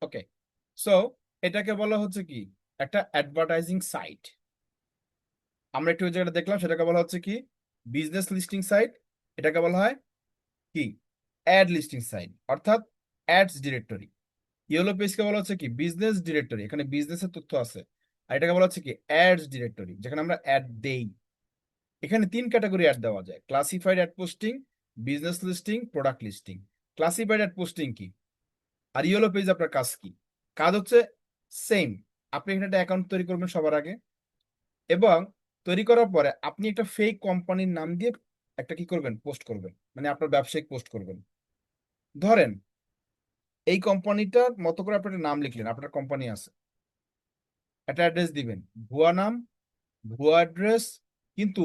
ওকে, সো এটাকে বলা হচ্ছে কি একটা অ্যাডভার্টাইজিং সাইট। আমরা একটু ওই জায়গাটা দেখলাম, সেটাকে বলা হচ্ছে কি বিজনেস লিস্টিং সাইট। এটাকে বলা হয় কি অ্যাড লিস্টিং সাইট, অর্থাৎ অ্যাডস ডিরেক্টরি। ইয়েলো পেজকে বলা হচ্ছে কি বিজনেস ডিরেক্টরি, এখানে বিজনেসের তথ্য আছে। আর এটাকে বলা হচ্ছে কি অ্যাডস ডিরেক্টরি, যেখানে আমরা অ্যাড দেই। এখানে 3 ক্যাটাগরি অ্যাড দেওয়া যায়, classified ad posting, business listing, product listing. Classified ad posting কি, আর ইয়েলো পেজ আপনার কাজ কি? কাজ হচ্ছে সেম, আপনি এখানে একটা অ্যাকাউন্ট তৈরি করবেন সবার আগে, এবং তৈরি করার পরে আপনি একটা ফেক কোম্পানির নাম দিয়ে একটা কি করবেন, পোস্ট করবেন, মানে আপনার ব্যবসায়িক পোস্ট করবেন। ধরেন এই কোম্পানিটার মতো করে আপনি একটা নাম লিখলেন, আপনার কোম্পানি আছে, একটা অ্যাড্রেস দিবেন, ভুয়া নাম, ভুয়া অ্যাড্রেস, কিন্তু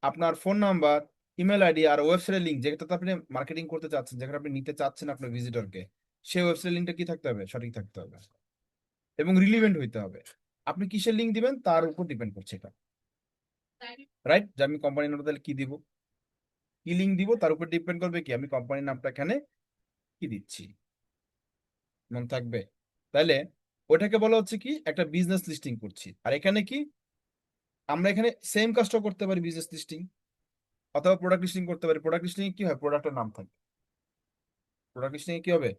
আপনার ফোন নাম্বার, ইমেল আইডি আর ওয়েবসাইটের লিঙ্ক, যেটাতে আপনি মার্কেটিং করতে চাচ্ছেন, যেখানে আপনি নিতে চাচ্ছেন আপনার ভিজিটরকে, সেই ওয়েবসাইট লিঙ্কটা কি থাকতে হবে, সঠিক থাকতে হবে এবং রিলিভেন্ট হইতে হবে। আপনি কিসের লিঙ্ক দিবেন তার উপর ডিপেন্ড করছে এটা, রাইট? যে আমি কোম্পানির নামটা তাহলে কি দিব, কি লিঙ্ক দিব, তার উপর ডিপেন্ড করবে কি আমি কোম্পানির নামটা এখানে কি দিচ্ছি, মনে থাকবে? তাহলে ওটাকে বলা হচ্ছে কি একটা বিজনেস লিস্টিং করছি। আর এখানে কি আমরা এখানে সেম কাজটা করতে পারি, বিজনেস লিস্টিং অথবা প্রোডাক্ট লিস্টিং করতে পারি। প্রোডাক্ট লিস্টিং কি হয়, প্রোডাক্টের নাম থাকবে, প্রোডাক্ট লিস্টিং কি হবে,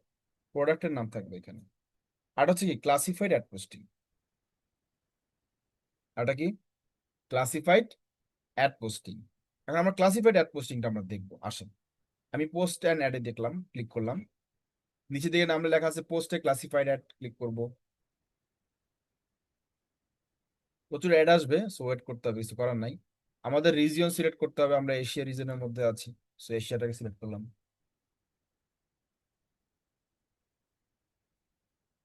প্রোডাক্টের নাম থাকবে এখানে। আর হচ্ছে কি ক্লাসিফাইড অ্যাড পোস্টিং, এটা কি ক্লাসিফাইড অ্যাড পোস্টিং। এখন আমরা ক্লাসিফাইড অ্যাড পোস্টিংটা আমরা দেখবো, আসেন। আমি পোস্ট অ্যান্ড অ্যাডে দেখলাম, ক্লিক করলাম, নিচে দিকে নামে লেখা আছে পোস্টে ক্লাসিফাইড অ্যাড, ক্লিক করব। প্রচুর অ্যাড আসবে, সো ওয়েট করতে হবে, কিছু করার নাই। আমাদের রিজিয়ন সিলেক্ট করতে হবে, আমরা এশিয়া রিজনের মধ্যে আছি, সো এশিয়াটাকে সিলেক্ট করলাম।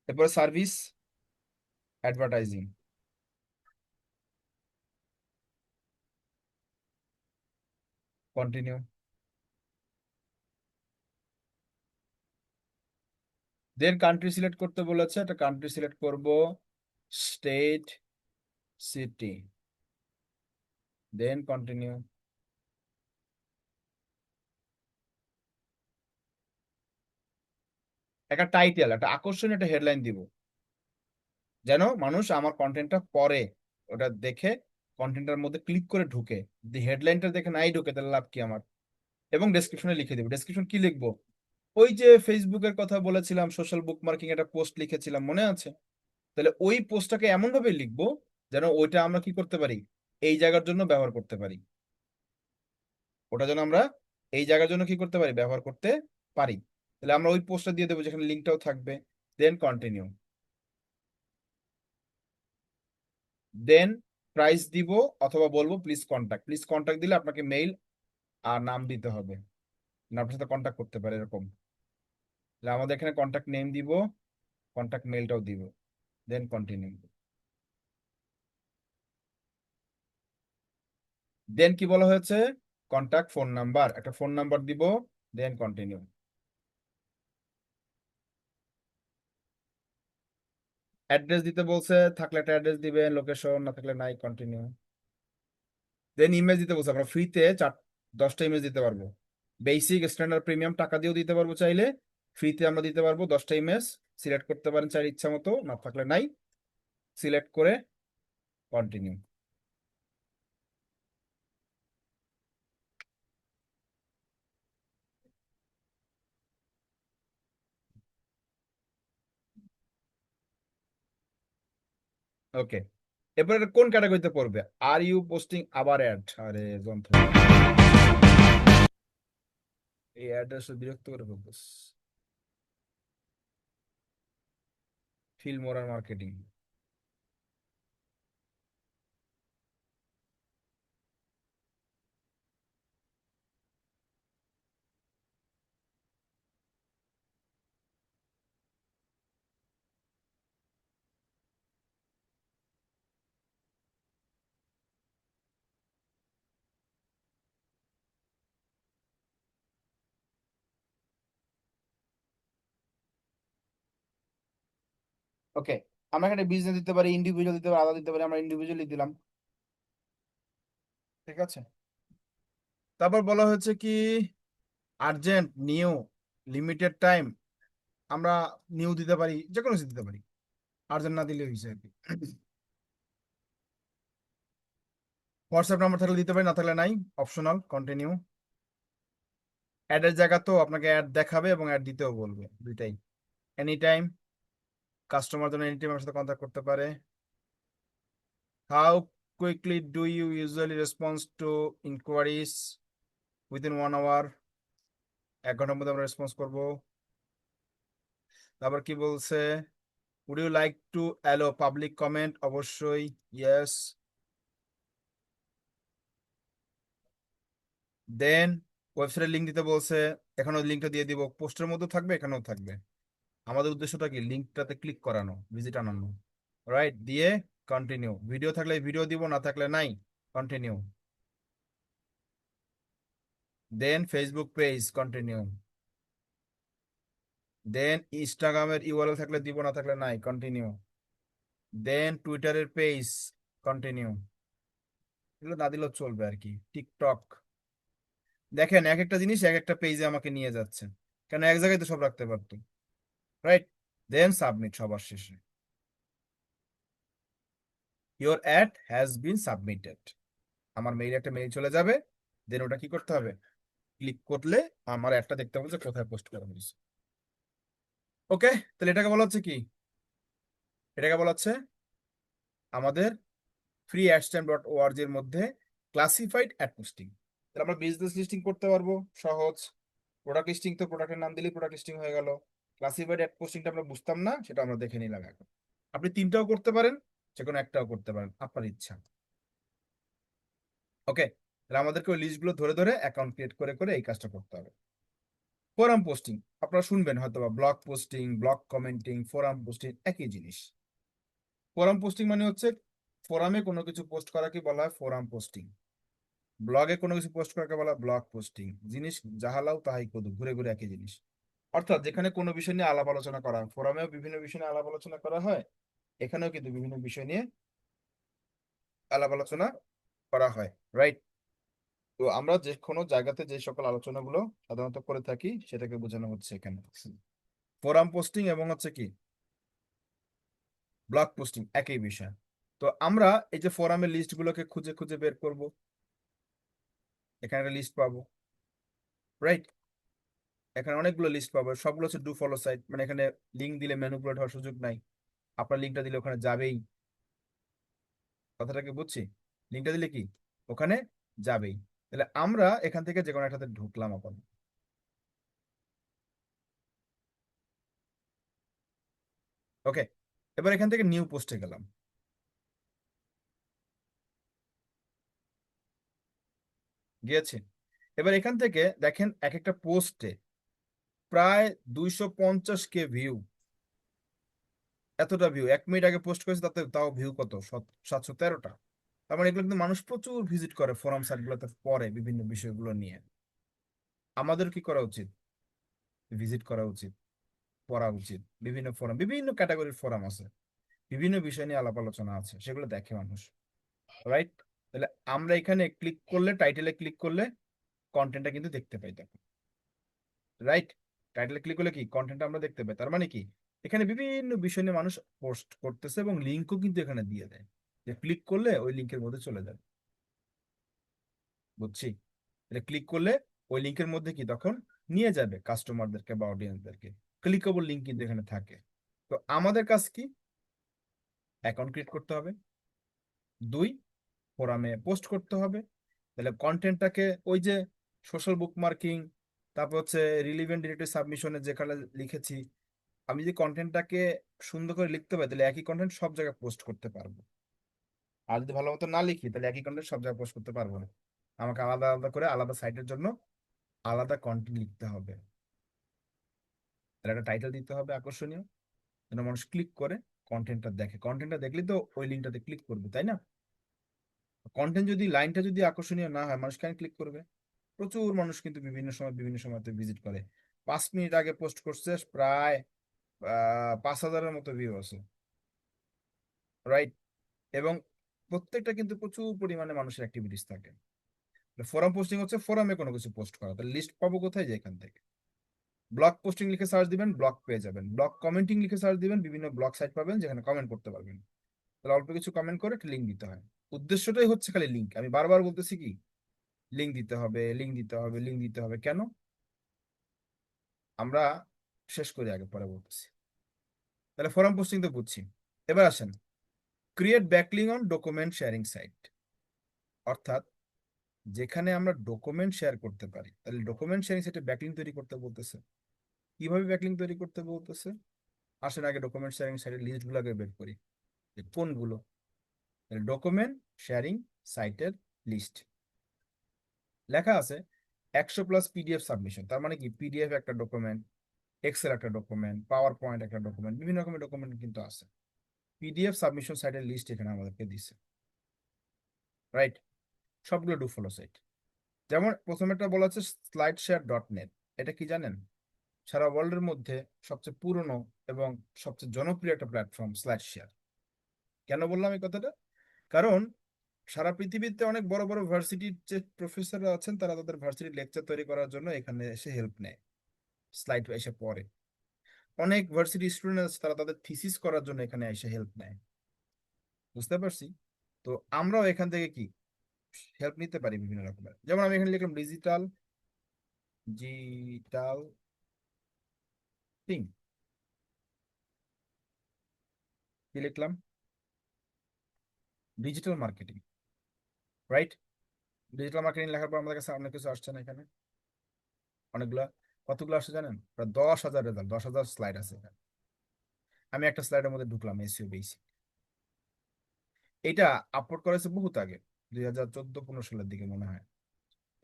এরপরে সার্ভিস, অ্যাডভার্টাইজিং, কন্টিনিউ। দেন কান্ট্রি সিলেক্ট করতে বলেছে, একটা কান্ট্রি সিলেক্ট করব, স্টেট, সিটি, দেন কন্টিনিউ। একটা টাইটেল, একটা আকর্ষণীয় একটা হেডলাইন দিব, যেন মানুষ আমার কন্টেন্টটা পড়ে, ওটা দেখে কন্টেন্টের মধ্যে ক্লিক করে ঢুকে। যদি হেডলাইনটা দেখে নাই ঢুকে তাহলে লাভ কি আমার? এবং ডেসক্রিপশনে লিখে দিব। ডেসক্রিপশন কি লিখবো? ওই যে ফেসবুকের কথা বলেছিলাম, সোশ্যাল বুক মার্কিং একটা পোস্ট লিখেছিলাম, মনে আছে? তাহলে ওই পোস্টটাকে এমন ভাবে লিখবো যেন ওইটা আমরা কি করতে পারি, এই জায়গার জন্য ব্যবহার করতে পারি। ওটা যেন আমরা এই জায়গার জন্য কি করতে পারি, ব্যবহার করতে পারি। তাহলে আমরা ওই পোস্টটা দিয়ে দেবো, যেখানে লিঙ্কটাও থাকবে। দেন কন্টিনিউ। দেন প্রাইস দিব, অথবা বলবো প্লিজ কন্ট্যাক্ট। প্লিজ কন্ট্যাক্ট দিলে আপনাকে মেইল আর নাম দিতে হবে, না আপনার সাথে কন্ট্যাক্ট করতে পারে এরকম। তাহলে আমাদের এখানে কন্ট্যাক্ট নেম দিব, কন্ট্যাক্ট মেইলটাও দিব। Then continue. দেন কি বলা হয়েছে, কন্ট্যাক্ট ফোন নাম্বার, একটা ফোন নাম্বার দিব। Then continue. অ্যাড্রেস দিতে বলছে, থাকলে একটা অ্যাড্রেস দিবেন, লোকেশন, না থাকলে নাই, কন্টিনিউ। দেন ইমেজ দিতে বলছে, আমরা ফ্রিতে 10টা ইমেজ দিতে পারবো। বেসিক, স্ট্যান্ডার্ড, প্রিমিয়াম টাকা দিয়েও দিতে পারবো চাইলে। ফ্রিতে আমরা দিতে পারবো 10টা ইমেজ। সিলেক্ট করতে পারেন চাইলে ইচ্ছা মতো, না থাকলে নাই। সিলেক্ট করে কন্টিনিউ। ওকে, এরপরে এটা কোন ক্যাটাগরিতে পড়বে? আর ইউ পোস্টিং আবার অ্যাড? আরে যন্ত্র, এই অ্যাড্রেস বিরক্ত করে ফেলতেছ। ফিল মোর আর মার্কেটিং। ওকে, আমরা এখানে বিজনেস দিতে পারি, ইন্ডিভিজুয়াল দিতে পারি, আলাদা দিতে পারি। আমরা ইন্ডিভিজুয়ালি দিলাম, ঠিক আছে। তারপর বলা হয়েছে কি, আর্জেন্ট, নিউ, লিমিটেড টাইম। আমরা নিউ দিতে পারি, যে কোনো কিছু দিতে পারি, আর্জেন্ট না দিলে হয়েছে আর কি। হোয়াটসঅ্যাপ নাম্বার থাকলে দিতে পারি, না থাকলে নাই, অপশনাল, কন্টিনিউ। অ্যাডের জায়গা তো আপনাকে অ্যাড দেখাবে এবং অ্যাড দিতেও বলবে, দুইটাই। এনি টাইম, কাস্টমার যেন এনি টাইম আমার সাথে কন্ট্যাক্ট করতে পারে। How quickly do you usually response to inquiries? Within 1 hour, 1 ঘন্টার মধ্যে আমরা রেসপন্স করব। তারপর কি বলছে, would you like to allow public comment? অবশ্যই ইয়েস। দেন ওয়েবসাইটের লিঙ্ক দিতে বলছে, এখানেও লিঙ্কটা দিয়ে দিব, পোস্টের মধ্যে থাকবে, এখানেও থাকবে। আমাদের উদ্দেশ্যটা কি, লিঙ্কটাতে ক্লিক করানো, ভিজিট আনানো, রাইট। দিয়ে কন্টিনিউ। ভিডিও থাকলে ভিডিও দিব, না থাকলে নাই, কন্টিনিউ। দেন ফেসবুক পেজ, কন্টিনিউ। দেন ইনস্টাগ্রামের ইউআরএল থাকলে দিব, না থাকলে নাই, কন্টিনিউ। দেন টুইটারের পেজ, কন্টিনিউ। এগুলো না দিলেও চলবে আর কি। টিকটক, দেখেন এক একটা জিনিস এক একটা পেজে আমাকে নিয়ে যাচ্ছে, কেন এক জায়গায় তো সব রাখতে পারতো, রাইট। দেন সাবমিট, সবার শেষে your ad has been submitted. আমার মেইলে একটা মেইল চলে যাবে। দেন ওটা কি করতে হবে, ক্লিক করলে আমার অ্যাডটা দেখতে হবে যে কোথায় পোস্ট করা হয়েছে। ওকে, তাহলে এটাকে বলা হচ্ছে কি, এটাকে বলা হচ্ছে আমাদের ফ্রি adstime.org এর মধ্যে ক্লাসিফাইড অ্যাড পোস্টিং। তাহলে আমরা বিজনেস লিস্টিং করতে পারবো, সহজ। প্রোডাক্ট লিস্টিং তো প্রোডাক্টের নাম দিলেই প্রোডাক্ট লিস্টিং হয়ে গেল। ক্লাসিফাইড অ্যাড পোস্টিংটা আমরা বুঝতাম না, সেটা আমরা দেখে নিলাম এখন। আপনি তিনটাও করতে পারেন, যে কোনো একটাও করতে পারেন, আপনার ইচ্ছা। ওকে, তাহলে আমাদেরকে ওই লিস্টগুলো ধরে ধরে অ্যাকাউন্ট ক্রিয়েট করে করে এই কাজটা করতে হবে। ফোরাম পোস্টিং আপনারা শুনবেন হয়তো, বা blog posting, blog commenting, forum posting একই জিনিস। ফোরাম পোস্টিং মানে হচ্ছে ফোরামে কোনো কিছু পোস্ট করাকে বলা হয় ফোরাম পোস্টিং, ব্লগে কোনো কিছু পোস্ট করাকে বলা হয় ব্লগ পোস্টিং। জিনিস যাহালাও তাহাই কদু, ঘুরে ঘুরে একই জিনিস। অর্থাৎ যেখানে কোনো বিষয় নিয়ে আলাপ আলোচনা করা হয়, ফোরামেও বিভিন্ন বিষয় নিয়ে আলাপ আলোচনা করা হয়, এখানেও কিন্তু বিভিন্ন বিষয় নিয়ে আলাপ আলোচনা করা হয়, রাইট? তো আমরা যে কোনো জায়গাতে যে সকল আলোচনাগুলো সাধারণত করে থাকি সেটাকে বোঝানো হচ্ছে এখানে। ফোরাম পোস্টিং এবং হচ্ছে কি ব্লগ পোস্টিং একই বিষয়। তো আমরা এই যে ফোরামের লিস্ট গুলোকে খুঁজে খুঁজে বের করব, এখানে একটা লিস্ট পাবো, রাইট? এখানে অনেকগুলো লিস্ট পাবো, সবগুলো হচ্ছে ডু ফলো সাইট, মানে এখানে লিঙ্ক দিলে ম্যানিপুলেট হওয়ার সুযোগ নাই, আপনার লিঙ্কটা দিলে ওখানে যাবেই। কথাটাকে বুঝছি? লিঙ্কটা দিলে কি ওখানে যাবেই। তাহলে আমরা এখান থেকে যে কোনো একটাতে ঢুকলাম এখন। ওকে, এবার এখান থেকে নিউ পোস্টে গেলাম, গিয়েছে। এবার এখান থেকে দেখেন এক একটা পোস্টে প্রায় 250K ভিউ, এতটা ভিউ। 1 মিনিট আগে পোস্ট করেছে, তাতে তাও ভিউ কত 713টা। তার মানে এগুলো কিন্তু মানুষ প্রচুর ভিজিট করে ফোরাম সাইট গুলোতে, পড়ে বিভিন্ন বিষয়গুলো নিয়ে। আমাদের কি করা উচিত? ভিজিট করা উচিত, পড়া উচিত। বিভিন্ন ফোরাম, বিভিন্ন ক্যাটাগরির ফোরাম আছে, বিভিন্ন বিষয় নিয়ে আলাপ আলোচনা আছে, সেগুলো দেখে মানুষ, রাইট? তাহলে আমরা এখানে ক্লিক করলে, টাইটেলে ক্লিক করলে কন্টেন্টটা কিন্তু দেখতে পাই তখন, রাইট? টাইটেলে ক্লিক করলে কি কন্টেন্ট আমরা দেখতে পাই। তার মানে কি এখানে বিভিন্ন বিষয় নিয়ে মানুষ পোস্ট করতেছে, এবং লিঙ্কও কিন্তু এখানে দিয়ে দেয়, যে ক্লিক করলে ওই লিঙ্কের মধ্যে চলে যাবে। বুঝছি? এটা ক্লিক করলে ওই লিঙ্কের মধ্যে কি তখন নিয়ে যাবে কাস্টমারদেরকে বা অডিয়েন্সদেরকে। ক্লিকেবল লিঙ্ক কিন্তু এখানে থাকে। তো আমাদের কাজ কি? অ্যাকাউন্ট ক্রিয়েট করতে হবে, 2 ফোরামে পোস্ট করতে হবে। তাহলে কন্টেন্টটাকে ওই যে সোশ্যাল বুকমার্কিং, তারপর হচ্ছে রিলিভেন্ট ডিরেক্টরি সাবমিশনে যেখানে লিখেছি, আমি যে কন্টেন্টটাকে সুন্দর করে লিখতে পারি, তাহলে একই কন্টেন্ট সব জায়গায় পোস্ট করতে পারবো। আর যদি ভালো মতো না লিখি, তাহলে একই কন্টেন্ট সব জায়গায় পোস্ট করতে পারবো না। আমাকে আলাদা আলাদা করে আলাদা সাইটের জন্য আলাদা কন্টেন্ট লিখতে হবে। তাহলে একটা টাইটেল দিতে হবে আকর্ষণীয়, যেন মানুষ ক্লিক করে কন্টেন্টটা দেখে। কন্টেন্টটা দেখলে তো ওই লিঙ্কটাতে ক্লিক করবে, তাই না? কন্টেন্ট যদি, লাইনটা যদি আকর্ষণীয় না হয়, মানুষ কেন ক্লিক করবে? প্রচুর মানুষ কিন্তু বিভিন্ন সময় বিভিন্ন সময়তে ভিজিট করে। 5 মিনিট আগে পোস্ট করছে, প্রায় 5,000-এর মতো ভিউ আছে, রাইট? এবং প্রত্যেকটা কিন্তু প্রচুর পরিমাণে মানুষের অ্যাক্টিভিটিস থাকে। ফোরাম পোস্টিং হচ্ছে ফোরামে কোনো কিছু পোস্ট করা। তাহলে লিস্ট পাবো কোথায়? যে এখান থেকে। ব্লগ পোস্টিং লিখে সার্চ দিবেন, ব্লগ পেয়ে যাবেন। ব্লগ কমেন্টিং লিখে সার্চ দিবেন, বিভিন্ন ব্লগ সাইট পাবেন যেখানে কমেন্ট করতে পারবেন। তাহলে অল্প কিছু কমেন্ট করে একটা লিঙ্ক দিতে হয়। উদ্দেশ্যটাই হচ্ছে খালি লিঙ্ক। আমি বারবার বলতেছি কি লিঙ্ক দিতে হবে, লিঙ্ক দিতে হবে, লিঙ্ক দিতে হবে। কেন? আমরা শেষ করি, আগে পরে বলতেছি। তাহলে ফোরাম পোস্টিং তো বুঝছি। এবার আসেন create backlink on document sharing site, অর্থাৎ যেখানে আমরা ডকুমেন্ট শেয়ার করতে পারি। তাহলে ডকুমেন্ট শেয়ারিং সাইটে ব্যাকলিং তৈরি করতে বলতেছে। কিভাবে ব্যাকলিং তৈরি করতে বলতেছে? আসেন আগে ডকুমেন্ট শেয়ারিং সাইটের লিস্ট গুলো আগে বের করি, যে কোনগুলো। ডকুমেন্ট শেয়ারিং সাইটের লিস্ট লেখা আছে 100+ পিডিএফ সাবমিশন। তার মানে কি পিডিএফ একটা ডকুমেন্ট, এক্সেল একটা ডকুমেন্ট, পাওয়ার পয়েন্ট একটা ডকুমেন্ট, বিভিন্ন রকমের ডকুমেন্ট কিন্তু আছে। পিডিএফ সাবমিশন সাইটের লিস্ট এখানে আমাদেরকে দিচ্ছে, রাইট? সবগুলো ডু ফলো সাইট। যেমন প্রথমেরটা বলা হচ্ছে slideshare.net। এটা কি জানেন? সারা ওয়ার্ল্ডের মধ্যে সবচেয়ে পুরনো এবং সবচেয়ে জনপ্রিয় একটা প্ল্যাটফর্ম স্লাইড শেয়ার। কেন বললাম এই কথাটা? কারণ সারা পৃথিবীতে অনেক বড় বড় ভার্সিটির যে প্রফেসররা আছেন, তারা তাদের ভার্সিটির লেকচার তৈরি করার জন্য এখানে এসে হেল্প নেয়, স্লাইড এসে পড়ে। অনেক ভার্সিটি স্টুডেন্ট আছে, তারা তাদের থিসিস করার জন্য এখানে এসে হেল্প নেয়। বুঝতে পারছি? তো আমরাও এখান থেকে কি হেল্প নিতে পারি বিভিন্ন রকমের। যেমন আমি এখানে লিখলাম ডিজিটাল ডিজিটাল থিং, কি লিখলাম? Digital marketing, right? Digital marketing লেখার পর আমাদের কাছে অনেক কিছু আসছে না এখানে, অনেকগুলা। কতগুলো আসছে জানেন? প্রায় 10,000 রেজাল্ট, 10,000 স্লাইড আছে এখানে। আমি একটা স্লাইডের মধ্যে ঢুকলাম, এসইও বেসিক। এটা আপলোড করা হয়েছে বহুত আগে, 2014-15 সালের দিকে মনে হয়।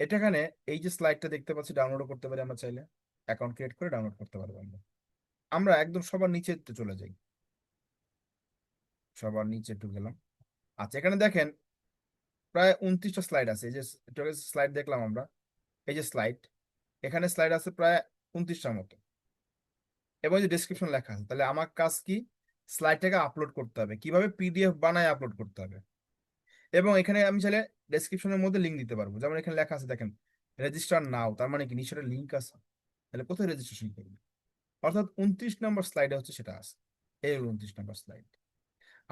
এটা এখানে এই যে স্লাইডটা দেখতে পাচ্ছি ডাউনলোড করতে পারি আমরা, চাইলে অ্যাকাউন্ট ক্রিয়েট করে ডাউনলোড করতে পারবো আমরা। আমরা একদম সবার নিচে চলে যাই, সবার নিচে একটু গেলাম। আচ্ছা, এখানে দেখেন প্রায় 29টা স্লাইড আছে। এই যে স্লাইড দেখলাম আমরা, এই যে স্লাইড, এখানে স্লাইড আছে প্রায় 29টার মতো, এবং এই যে ডেসক্রিপশন লেখা আছে। তাহলে আমার কাজ কি, স্লাইডটাকে আপলোড করতে হবে। কিভাবে? পিডিএফ বানায় আপলোড করতে হবে। এবং এখানে আমি চাইলে ডেসক্রিপশনের মধ্যে লিঙ্ক দিতে পারবো, যেমন এখানে লেখা আছে দেখেন রেজিস্টার নাও, তার মানে কি নিচে লিঙ্ক আছে। তাহলে কোথায় রেজিস্ট্রেশন করবে? অর্থাৎ 29 নম্বর স্লাইডে হচ্ছে সেটা আছে। এই 29 নম্বর স্লাইড।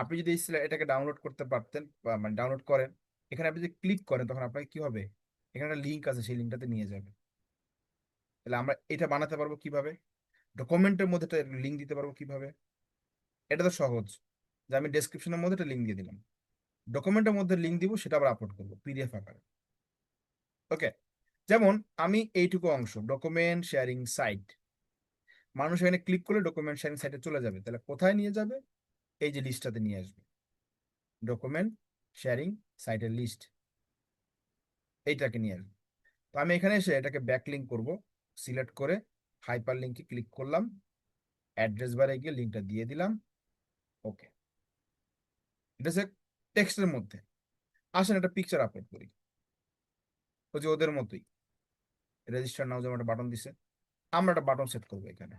আপনি যদি এই এটাকে ডাউনলোড করতে পারতেন, মানে ডাউনলোড করেন, এখানে আপনি যদি ক্লিক করেন তখন আপনাকে কি হবে, এখানে একটা লিঙ্ক আছে, সেই লিঙ্কটাতে নিয়ে যাবে। তাহলে আমরা এটা বানাতে পারবো কিভাবে? ডকুমেন্টের মধ্যে একটা লিঙ্ক দিতে পারবো কিভাবে? এটা তো সহজ, যে আমি ডেসক্রিপশনের মধ্যে একটা লিঙ্ক দিয়ে দিলাম, ডকুমেন্টের মধ্যে লিঙ্ক দিব, সেটা আবার আপলোড করবো পিডিএফ আকারে। ওকে, যেমন আমি এইটুকু অংশ ডকুমেন্ট শেয়ারিং সাইট, মানুষ এখানে ক্লিক করলে ডকুমেন্ট শেয়ারিং সাইটে চলে যাবে। তাহলে কোথায় নিয়ে যাবে? এই যে লিস্টটাতে নিয়ে আসবে, ডকুমেন্ট শেয়ারিং সাইটের লিস্ট, এইটাকে নিয়ে আসবে। তো আমি এখানে এসে এটাকে ব্যাকলিঙ্ক করব, সিলেক্ট করে হাইপার লিঙ্কে ক্লিক করলাম, অ্যাড্রেস বারে গিয়ে লিঙ্কটা দিয়ে দিলাম। ওকে, এটা হচ্ছে টেক্সটের মধ্যে। আসেন একটা পিকচার আপলোড করি, ওই যে ওদের মতোই রেজিস্টার নাও, যেমন একটা বাটন দিছে, আমরা একটা বাটন সেট করবো এখানে।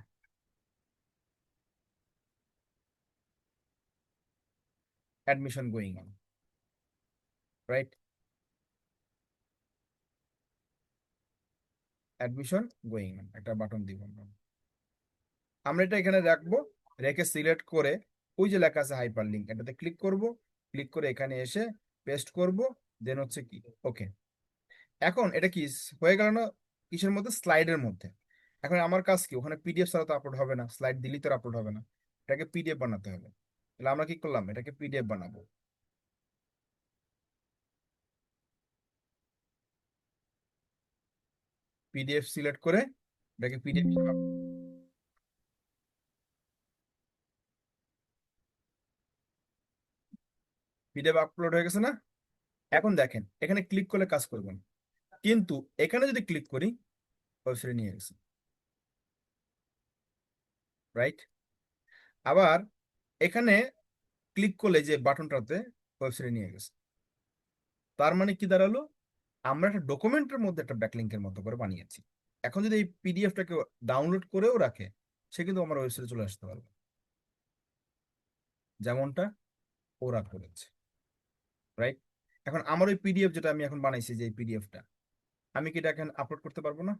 Admission going on, right? Admission going on একটা বাটন দিব আমরা। আমরা এটা এখানে রাখবো, রেখে সিলেক্ট করে ওই যে লেখা আছে হাইপার লিঙ্ক, এটাতে ক্লিক করব, ক্লিক করে এখানে এসে পেস্ট করব, দেন হচ্ছে কি ওকে। এখন এটা কি হয়ে গেল না? কিসের মধ্যে? স্লাইডের মধ্যে। এখন আমার কাজ কি, ওখানে পিডিএফ ছাড়া তো আপলোড হবে না, স্লাইড দিলেই তো আপলোড হবে না, এটাকে পিডিএফ বানাতে হবে। তাহলে আমরা কি করলাম, এটাকে পিডিএফ বানাবো। পিডিএফ সিলেক্ট করে এটাকে পিডিএফ, পিডিএফ আপলোড হয়ে গেছে না? এখন দেখেন এখানে ক্লিক করলে কাজ করবেন, কিন্তু এখানে যদি ক্লিক করি ওয়েবসাইটে নিয়ে গেছে, রাইট? আবার এখানে ক্লিক করলে যে বাটনটাতে ওয়েবসাইটে নিয়ে গেছে, তার মানে কি দাঁড়ালো, আমরা একটা ডকুমেন্টের মধ্যে একটা ব্যাকলিঙ্কের মতো করে বানিয়েছি। এখন যদি এই পিডিএফটাকে ডাউনলোড করেও রাখে, সে কিন্তু আমার ওয়েবসাইটে চলে আসতে পারবে, যেমনটা ওরা করেছে, রাইট? এখন আমার ওই পিডিএফ যেটা আমি এখন বানাইছি, যে পিডিএফটা, আমি কি এটা এখন আপলোড করতে পারবো না?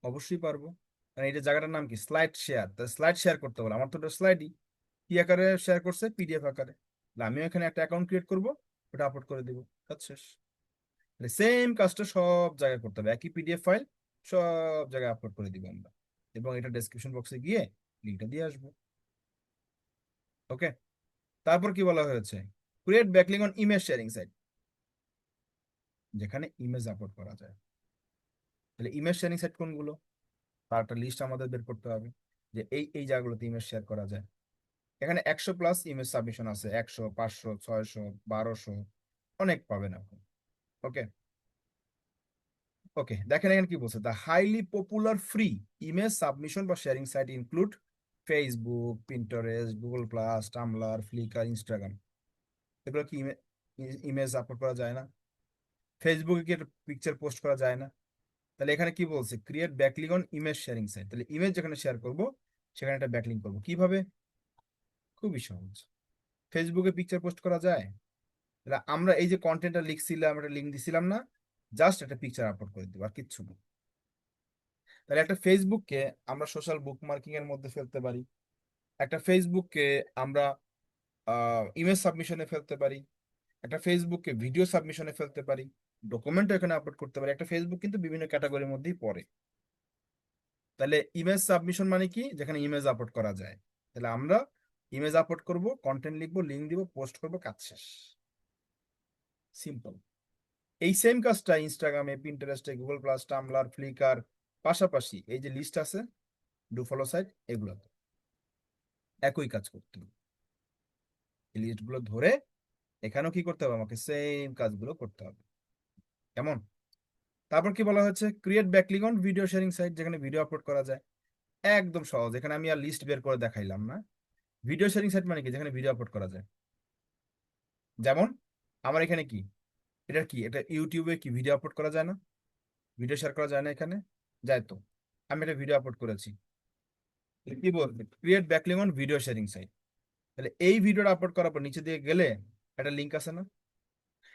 অবশ্যই পারবো, কারণ এই যে জায়গাটার নাম কি, স্লাইড শেয়ার। স্লাইড শেয়ার করতে বলে, আমার তো ওটা স্লাইডই, কি আকারে শেয়ার করছে? পিডিএফ আকারে। তাহলে আমিও এখানে একটা অ্যাকাউন্ট ক্রিয়েট করবো, ওটা আপলোড করে দিব, কাজ শেষ। সেম কাজটা সব জায়গায় করতে হবে, একই পিডিএফ ফাইল সব জায়গায় আপলোড করে দিব আমরা, এবং এটা ডেসক্রিপশন বক্সে গিয়ে লিঙ্কটা দিয়ে আসবো। ওকে, তারপর কি বলা হয়েছে? Create backlink on image sharing site, যেখানে ইমেজ আপলোড করা যায়। তাহলে ইমেজ শেয়ারিং সাইট কোনগুলো, তার একটা লিস্ট আমাদের বের করতে হবে, যে এই এই জায়গাগুলোতে ইমেজ শেয়ার করা যায়। এখানে 100+ ইমেজ সাবমিশন আছে, 100, 500, 600, 1200, অনেক পাবেন আপনি। ওকে, ওকে, দেখেন এখানে কি বলছে, the highly popular free image submission বা sharing site include Facebook, Pinterest, Google plus, Tumblr, Flickr, Instagram. এগুলো কি ইমেজ আপলোড করা যায় না? ফেসবুকে কি পিকচার পোস্ট করা যায় না? তাহলে এখানে কি বলছে, create backlink on image sharing site. তাহলে ইমেজ যেখানে শেয়ার করব সেখানে একটা ব্যাকলিঙ্ক করব, কিভাবে? খুবই সহজ, ফেসবুকে পিকচার পোস্ট করা যায়। তাহলে আমরা এই যে কন্টেন্টটা লিখছিলাম, একটা লিঙ্ক দিছিলাম না, জাস্ট একটা পিকচার আপলোড করে দিব, আর কিচ্ছু না। তাহলে একটা ফেসবুককে আমরা সোশ্যাল বুকমার্কিং এর মধ্যে ফেলতে পারি, একটা ফেসবুককে আমরা ইমেজ সাবমিশনে ফেলতে পারি, একটা ফেসবুককে ভিডিও সাবমিশনে ফেলতে পারি, ডকুমেন্ট এখানে আপলোড করতে পারি। একটা ফেসবুক কিন্তু বিভিন্ন ক্যাটাগরির মধ্যেই পড়ে। তাহলে ইমেজ সাবমিশন মানে কি, যেখানে ইমেজ আপলোড করা যায়। তাহলে আমরা ইমেজ আপলোড করব, কন্টেন্ট লিখবো, লিঙ্ক দিব, পোস্ট করব, কাজ শেষ, সিম্পল। এই সেম কাজটা ইনস্টাগ্রামে, পিন্টারেস্টে, গুগল প্লাস, টামলার, ফ্লিকার, পাশাপাশি এই যে লিস্ট আছে ডু ফলো সাইট, এগুলোতে একই কাজ করতে হবে। এই লিস্টগুলো ধরে এখানেও কি করতে হবে, আমাকে সেম কাজগুলো করতে হবে। কেমন? তারপর কি বলা হচ্ছে, create backlink on video sharing site, যেখানে ভিডিও আপলোড করা যায়। একদম সহজ, এখানে আমি আর লিস্ট বের করে দেখাইলাম না। ভিডিও শেয়ারিং সাইট মানে কি, যেখানে ভিডিও আপলোড করা যায়। যেমন আমার এখানে কি, এটা কি, এটা ইউটিউবে কি ভিডিও আপলোড করা যায় না? ভিডিও শেয়ার করা যায় না এখানে? যায় তো। আমি একটা ভিডিও আপলোড করেছি, কি বলবে, create backlink on video sharing site. তাহলে এই ভিডিওটা আপলোড করার পর নিচে দিয়ে গেলে একটা লিঙ্ক আছে না?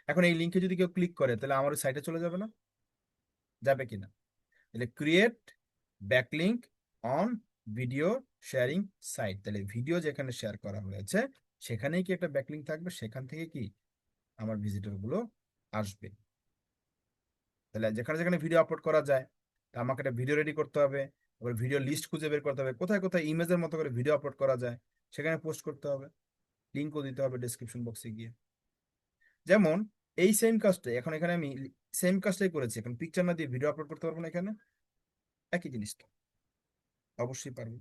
এখন এই লিঙ্কে যদি কেউ ক্লিক করে তাহলে আমার সাইটে চলে যাবে না? যাবে কিনা? তাহলে create backlink on video sharing site, তাহলে ভিডিও যেখানে শেয়ার করা হয়েছে সেখানেই কি একটা ব্যাকলিঙ্ক থাকবে, সেখান থেকে কি আমার ভিজিটর গুলো আসবে। তাহলে যেখানে যেখানে ভিডিও আপলোড করা যায়, তা আমাকে একটা ভিডিও রেডি করতে হবে, এবার ভিডিও লিস্ট খুঁজে বের করতে হবে, কোথায় কোথায় ইমেজের মতো করে ভিডিও আপলোড করা যায় সেখানে পোস্ট করতে হবে, লিঙ্কও দিতে হবে ডেসক্রিপশন বক্সে গিয়ে। যেমন এই সেম কাজটাই এখন এখানে আমি সেম কাজটাই করেছি, এখন পিকচার না দিয়ে ভিডিও আপলোড করতে পারবো না এখানে? একই জিনিস তো, অবশ্যই পারবো।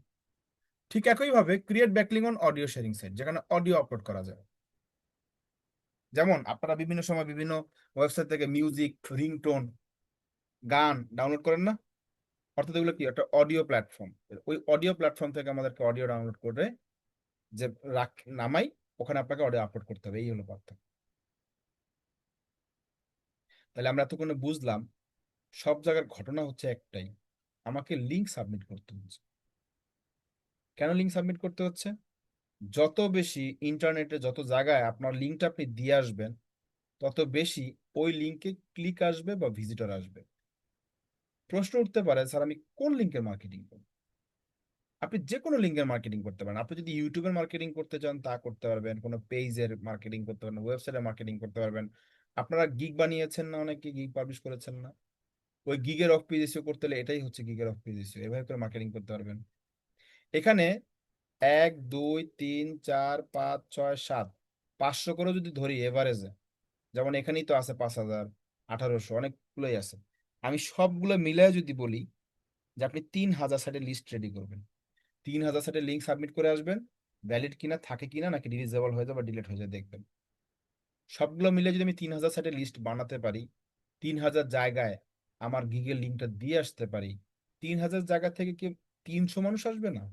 ঠিক একইভাবে create backlink on audio sharing site, যেখানে অডিও আপলোড করা যায়। যেমন আপনারা বিভিন্ন সময় বিভিন্ন ওয়েবসাইট থেকে মিউজিক, রিংটোন, গান ডাউনলোড করেন না? অর্থাৎ এগুলো কি একটা অডিও প্ল্যাটফর্ম। ওই অডিও প্ল্যাটফর্ম থেকে আমাদেরকে অডিও ডাউনলোড করে যে নামাই, ওখানে আপনাকে অডিও আপলোড করতে হবে, এই হলো পার্থক্য। তাহলে আমরা এতক্ষণে বুঝলাম সব জায়গার ঘটনা হচ্ছে একটাই, আমাকে লিঙ্ক সাবমিট করতে হচ্ছে। কেন লিঙ্ক সাবমিট করতে হচ্ছে? যত বেশি ইন্টারনেটে যত জায়গায় আপনার লিঙ্কটা আপনি দিয়ে আসবেন, তত বেশি ওই লিঙ্কে ক্লিক আসবে বা ভিজিটর আসবে। প্রশ্ন উঠতে পারে, স্যার আমি কোন লিঙ্কের মার্কেটিং করব? আপনি যে কোনো লিঙ্কের মার্কেটিং করতে পারেন। আপনি যদি ইউটিউবের মার্কেটিং করতে চান তা করতে পারবেন, কোনো পেজের মার্কেটিং করতে পারবেন, ওয়েবসাইটের মার্কেটিং করতে পারবেন। আপনারা গিগ বানিয়েছেন না, অনেকে গিগ পাবলিশ করেছেন না? ওই গিগের অফ পেজ এসিও করতে হলে এটাই হচ্ছে গিগের অফ পেজ এসিও, এভাবে করে মার্কেটিং করতে পারবেন। এখানে 1 2 3 4 5 6 7 500 করে যদি ধরি এভারেজে, যেমন এখানেই তো আছে 5000, 1800, অনেকগুলোই আছে। আমি সবগুলো মিলায় যদি বলি যে আপনি 3000 সাইটের লিস্ট রেডি করবেন, 3000 সাইটের লিঙ্ক সাবমিট করে আসবেন, ভ্যালিড কিনা, থাকে কিনা, নাকি ডিলিজেবল হয়ে যাবে বা ডিলিট হয়ে যায় দেখবেন। সবগুলো মিলে যদি আমি 3000 সাইটের লিস্ট বানাতে পারি, 3000 জায়গায় আমার গিগের লিঙ্কটা দিয়ে আসতে পারি, 3000 জায়গা থেকে কি 300 মানুষ আসবে না?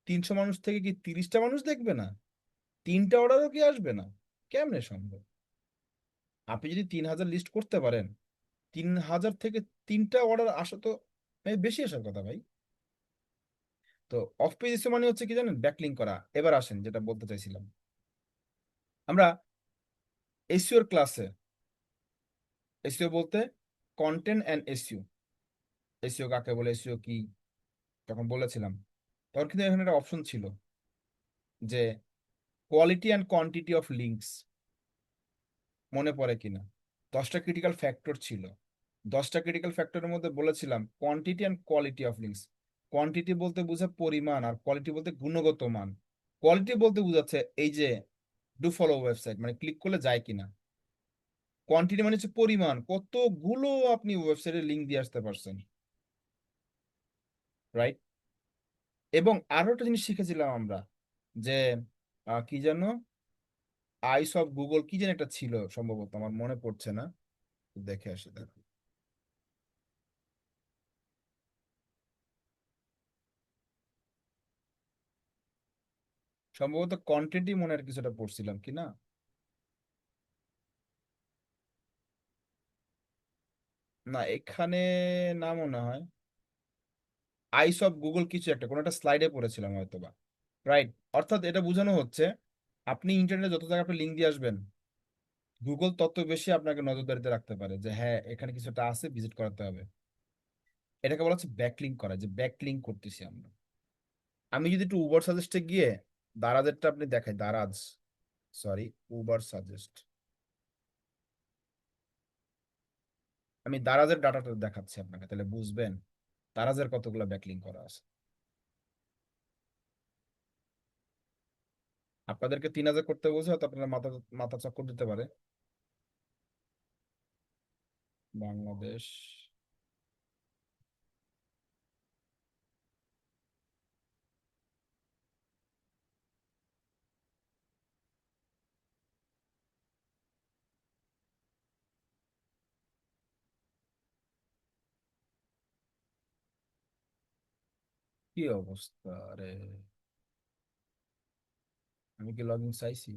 300 মানুষ থেকে কি 30টা মানুষ দেখবে না? 3টা অর্ডারও কি আসবে না? কেমনে সম্ভব? আপনি যদি 3000 লিস্ট করতে পারেন, 3000 থেকে 3টা অর্ডার আসা তো বেশি আসার কথা ভাই। তো অফ পেজ এসিও মানে হচ্ছে কি জানেন, ব্যাকলিঙ্ক করা। এবার আসেন যেটা বলতে চাইছিলাম, আমরা এসইওর ক্লাসে, এসইও বলতে কন্টেন্ট অ্যান্ড এসইও, এসইও কাকে বলে, এসইও কি, যখন বলেছিলাম তখন কিন্তু এখানে একটা অপশন ছিল যে quality and quantity of links, মনে পড়ে কিনা? 10টা ক্রিটিক্যাল ফ্যাক্টর ছিল। 10টা ক্রিটিক্যাল ফ্যাক্টরের মধ্যে বলেছিলাম quantity and quality of links. Quantity বলতে বোঝায় পরিমাণ, আর কোয়ালিটি বলতে গুণগত মান। কোয়ালিটি বলতে বোঝাচ্ছে এই যে ডু ফলো ওয়েবসাইট, মানে ক্লিক করলে যায় কিনা। কোয়ান্টিটি মানে হচ্ছে পরিমাণ, কতগুলো আপনি ওয়েবসাইটে লিঙ্ক দিয়ে আসতে পারছেন, রাইট? এবং আরো একটা জিনিস শিখেছিলাম আমরা, যে কি যেন, আইস অফ গুগল কি যেন একটা ছিল, সম্ভবত আমার মনে পড়ছে না, দেখে আসি দেখো। সম্ভবত কন্টেন্টই মনে হয় কিছুটা পড়ছিলাম কি না? না এখানে না মনে হয়, আইস অফ গুগল কিছু একটা, কোনো একটা স্লাইডে পড়েছিলাম হয়তো বা, রাইট? অর্থাৎ এটা বোঝানো হচ্ছে আপনি ইন্টারনেটে যত জায়গায় আপনি লিঙ্ক দিয়ে আসবেন, গুগল তত বেশি আপনাকে নজরদারিতে রাখতে পারে যে হ্যাঁ এখানে কিছু একটা আছে, ভিজিট করাতে হবে। এটাকে বলা হচ্ছে ব্যাকলিঙ্ক করা, যে ব্যাকলিঙ্ক করতেছি আমরা। আমি যদি একটু উবার সাজেস্টে গিয়ে দারাজেরটা আপনি দেখাই, দারাজ, সরি, উবার সাজেস্ট, আমি দারাজের ডাটাটা দেখাচ্ছি আপনাকে, তাহলে বুঝবেন দারাজের কতগুলো ব্যাকলিঙ্ক করা আছে। আপনাদেরকে 3000 করতে বলছে, হয়তো আপনার মাথা মাথা চক্কর দিতে পারে। বাংলাদেশ, কি অবস্থা রে, আমি কি লগ ইন চাইছি?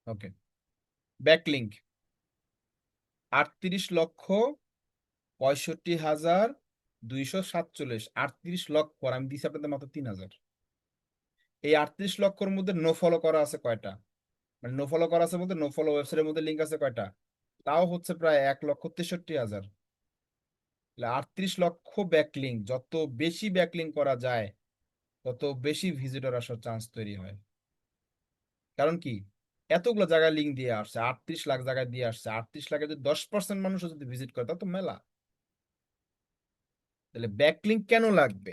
ওকে, ব্যাকলিঙ্ক 38,65,247, 38 লক্ষ, আর আমি দিছি আপনাদের মাত্র 3,000। এই 38 লক্ষর মধ্যে নো ফলো করা আছে কয়টা? মানে নো ফলো করা আছে বলতে নো ফলো ওয়েবসাইটের মধ্যে লিঙ্ক আছে কয়টা? তাও হচ্ছে প্রায় 1,63,000। 38 লক্ষ ব্যাকলিঙ্ক, যত বেশি ব্যাকলিঙ্ক করা যায় তত বেশি ভিজিটর আসার চান্স তৈরি হয়। কারণ কি, এতগুলো জায়গায় লিঙ্ক দিয়ে আসছে, 38 লাখ জায়গায় দিয়ে আসছে, 38 লাখে যদি 10% মানুষ যদি ভিজিট করে তা তো মেলা। তাহলে ব্যাকলিঙ্ক কেন লাগবে,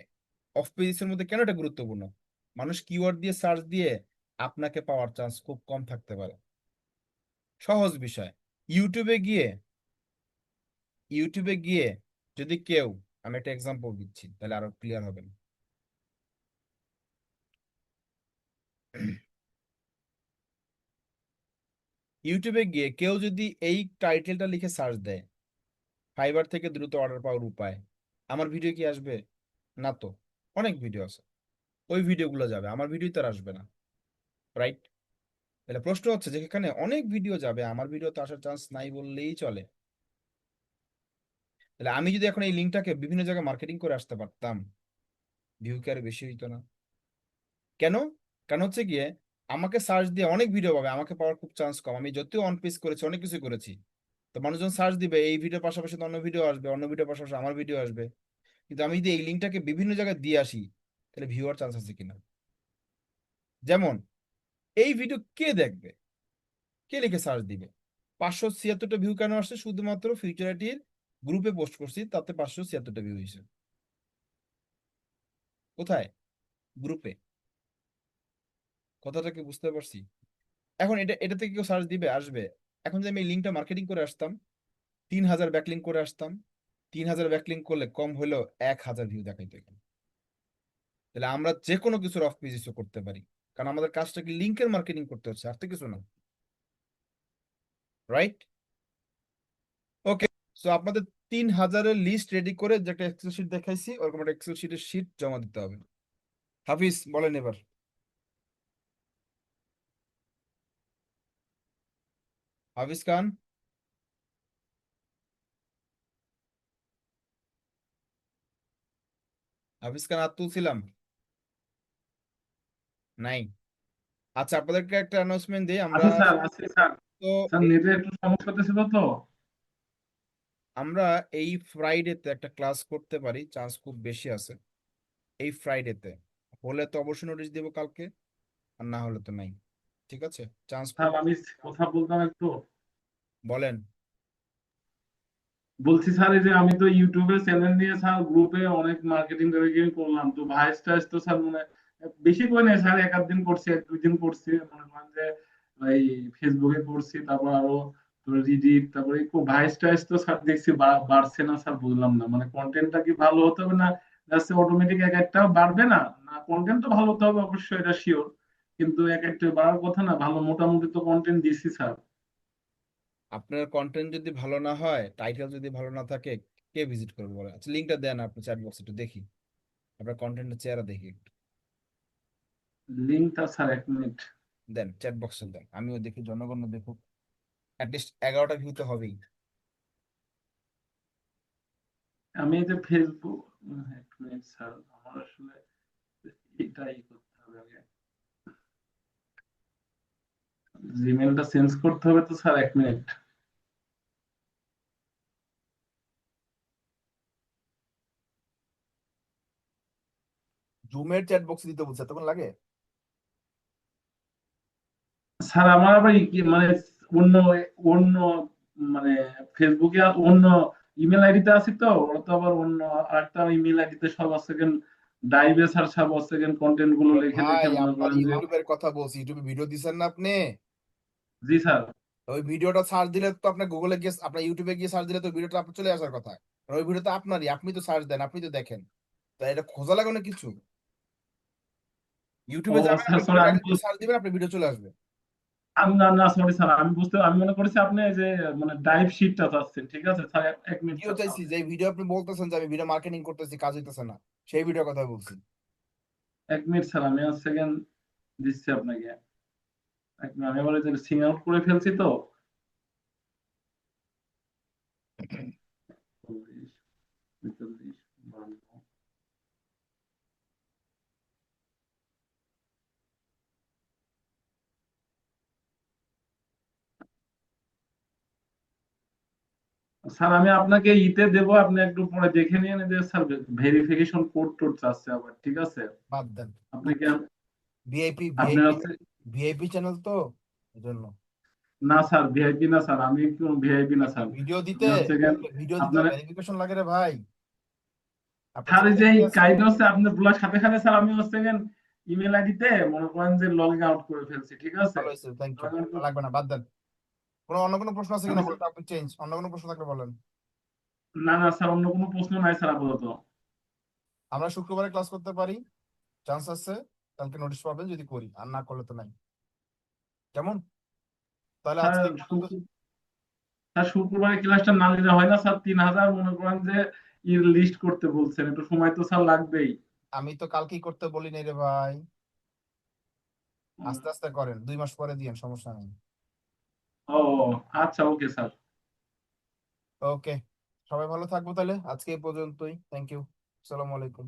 অফ পেজের মধ্যে কেন এটা গুরুত্বপূর্ণ? মানুষ কিওয়ার্ড দিয়ে সার্চ দিয়ে আপনাকে পাওয়ার চান্স খুব কম থাকতে পারে। সহজ বিষয়, ইউটিউবে গিয়ে ইউটিউবে গিয়ে যদি কেউ, আমি একটা এক্সাম্পল দিচ্ছি তাহলে আরো ক্লিয়ার হবেন। ইউটিউবে গিয়ে কেউ যদি এই টাইটেলটা লিখে সার্চ দেয়, ফাইবার থেকে দ্রুত অর্ডার পাওয়ার উপায়, আমার ভিডিও কি আসবে? না তো, অনেক ভিডিও আছে, ওই ভিডিওগুলো যাবে, আমার ভিডিও তো আর আসবে না, রাইট? তাহলে প্রশ্ন হচ্ছে যে এখানে অনেক ভিডিও যাবে, আমার ভিডিও তো আসার চান্স নাই বললেই চলে। তাহলে আমি যদি এখন এই লিঙ্কটাকে বিভিন্ন জায়গায় মার্কেটিং করে আসতে পারতাম, ভিউ কি আরো বেশি হইতো না? কেন? কারণ হচ্ছে গিয়ে আমাকে সার্চ দিয়ে অনেক ভিডিও পাবে, আমাকে পাওয়ার খুব চান্স কম। আমি যদিও অন পেজ করেছি, অনেক কিছু করেছি, তো মানুষজন সার্চ দিবে, এই ভিডিওর পাশাপাশি তো অন্য ভিডিও আসবে, অন্য ভিডিওর পাশাপাশি আমার ভিডিও আসবে। কিন্তু আমি যদি এই লিঙ্কটাকে বিভিন্ন জায়গায় দিয়ে আসি, তাহলে ভিউ হওয়ার চান্স আছে কিনা? যেমন এই ভিডিও কে দেখবে, কে লিখে সার্চ দিবে? 576টা ভিউ কেন আসছে? শুধুমাত্র ফিউচারিটির গ্রুপে পোস্ট করছি, তাতে 576টা ভিউ হয়েছে। কোথায়? গ্রুপে। কথাটা কি বুঝতে পারছি? এখন এটা থেকে কেউ সার্চ দিবে, আসবে। এখন যদি আমি এই লিঙ্কটা মার্কেটিং করে আসতাম, 3,000 ব্যাকলিঙ্ক করে আসতাম, 3,000 ব্যাকলিঙ্ক করলে কম হলেও 1,000 ভিউ দেখাইতো এখানে। তাহলে আমরা যে কোনো কিছুর অফ পেজ করতে পারি, কারণ আমাদের কাজটা কি লিঙ্কের মার্কেটিং করতে হচ্ছে, আর তো কিছু না, রাইট? ওকে, সো আপনাদের 3,000-এর লিস্ট রেডি করে যে একটা এক্সেল শিট দেখাইছি, ওরকম একটা এক্সেল শিটের শিট জমা দিতে হবে। হাফিজ বলেন এবার। হাফিজ খান, হাফিজ খান হাত তুলছিলাম, নাই। আচ্ছা, আপনাদেরকে একটা অ্যানাউন্সমেন্ট দিই আমরা। আচ্ছা স্যার, আছি স্যার। তো স্যার নেটে একটু সমস্যা ছিল তো। আমরা এই ফ্রাইডেতে একটা ক্লাস করতে পারি, চান্স খুব বেশি আছে। এই ফ্রাইডেতে হলে তো অবশ্যই নোটিশ দেবো কালকে, আর না হলে তো নাই। ঠিক আছে, চান্স খুব। স্যার আমি কথা বলতাম একটু। বলেন। বলছি স্যার, এই যে আমি তো ইউটিউবে চ্যানেল নিয়ে স্যার গ্রুপে অনেক মার্কেটিং করলাম, তো ভাইস টাইস তো স্যার মানে বেশি করে নাই স্যার, এক আধ দিন করছি, এক দুই দিন করছি, মনে করেন যে এই ফেসবুকে করছি, তারপর আরো রিডিট, তারপরে ভাইস টাইস তো স্যার দেখছি বাড়ছে না স্যার, বুঝলাম না মানে কন্টেন্টটা কি ভালো হতে হবে না জাস্ট অটোমেটিক এক একটা বাড়বে না? না, কন্টেন্ট তো ভালো হতে হবে অবশ্যই, এটা শিওর, কিন্তু এক একটা বাড়ার কথা না, ভালো মোটামুটি তো কন্টেন্ট দিচ্ছি স্যার। আপনার কন্টেন্ট যদি ভালো না হয়, টাইটেল যদি ভালো না থাকে, কে ভিজিট করবে বলে? আচ্ছা, লিঙ্কটা দেন আপনি চ্যাট বক্সে, একটু দেখি আপনার কন্টেন্টের চেহারা দেখি একটু। লিঙ্কটা স্যার 1 মিনিট। দেন, চ্যাট বক্সে দেন, আমিও দেখি, জনগণ দেখুক, অ্যাটলিস্ট 11টা ভিউ তো হবেই। আমি এই যে ফেসবুক, 1 মিনিট স্যার, আমার আসলে এটাই করতে হবে আগে, জিমেলটা চেঞ্জ করতে হবে তো স্যার, 1 মিনিট। জুমের চ্যাট বক্সে দিতে বলছে, তখন লাগে। স্যার আমার আবার মানে অন্য অন্য মানে ফেসবুকে অন্য ইমেল আইডিতে আছি, তো ওরা তো আবার অন্য আরেকটা ইমেল আইডিতে সব আছে ডাইভে স্যার, সব আছে কন্টেন্ট গুলো আরে লিখে ভাই, লিখে, মনে আপনার করেন যে। ইউটিউবের কথা বলছি, ইউটিউবে ভিডিও দিছেন না আপনি? জি স্যার। ওই ভিডিওটা সার্চ দিলে তো আপনার গুগলে গিয়ে, আপনার ইউটিউবে গিয়ে সার্চ দিলে তো ভিডিওটা আপনার চলে আসার কথা। আর ওই ভিডিওটা আপনারই, আপনি তো সার্চ দেন, আপনি তো দেখেন, তাই এটা খোঁজা লাগে না কিছু। ও ইউটিউবে যাবেন, স্যার আপনি সরি, ভিডিও আমি সার্চ দিবেন, আপনার ভিডিও চলে আসবে। না সরি স্যার, আমি মনে করেছি আপনি এই যে মানে ডাইভ শিটটা চাচ্ছেন। ঠিক আছে স্যার, এক মিনিট ভিডিও স্যার। চাইছি, যে ভিডিও আপনি বলতেছেন যে আমি ভিডিও মার্কেটিং করতেছি, কাজ হইতেছে না, সেই ভিডিও কথা বলছি। এক মিনিট স্যার, আমি সেকেন্ড দিচ্ছি আপনাকে। এক মিনিট, আমি এবারে সিং আউট করে ফেলছি তো। 40, 45, 52। স্যার আমি আপনাকে ইতে দেবো, আপনি একটু পরে দেখে নিয়ে যে স্যার ভেরিফিকেশন কোড টোড চাচ্ছে আবার। ঠিক আছে, বাদ দেন, আপনি কি ভিআইপি আপনি ভিআইপি হচ্ছে ভিআইপি চ্যানেল তো, এজন্য। না স্যার, ভিআইপি না স্যার, আমি কোন ভিআইপি না স্যার। ভিডিও আপনি হচ্ছে গিয়ে দিতে আপনার ভেরিফিকেশন লাগে রে ভাই, আপনার স্যার চ্যানেলে যে কি এই আছে? কাহিনী হচ্ছে, আপনি বলার সাথে সাথে স্যার আমি হচ্ছে গিয়ে ইমেল আইডিতে মনে করেন যে লগ আউট করে ফেলছি। ঠিক আছে, ভালো হয়েছে, থ্যাংক ইউ, log out লাগবে না, বাদ দেন। অন্য কোনো প্রশ্ন আছে আমি কিনা বলতে, আপনি চেঞ্জ, অন্য কোনো প্রশ্ন থাকলে বলেন। না স্যার, অন্য কোনো প্রশ্ন নাই স্যার আপাতত। আমরা শুক্রবারে ক্লাস করতে পারি, চান্স আছে, কালকে নোটিশ পাবেন যদি করি, আর না করলে তো নাই। কেমন? তাহলে স্যার আজকে স্যার শুক্রবারে ক্লাসটা না নিলে হয় না স্যার? 3000 মনে করেন যে লিস্ট করতে বলছেন, একটু সময় তো স্যার লাগবেই। আমি তো কালকেই করতে বলি নাই রে ভাই, আস্তে আস্তে করেন, 2 মাস পরে দিয়েন, সমস্যা নেই। ও আচ্ছা, ওকে স্যার। ওকে, সবাই ভালো থাকবো তাহলে, আজকে এই পর্যন্তই, থ্যাংক ইউ, আসসালামু আলাইকুম।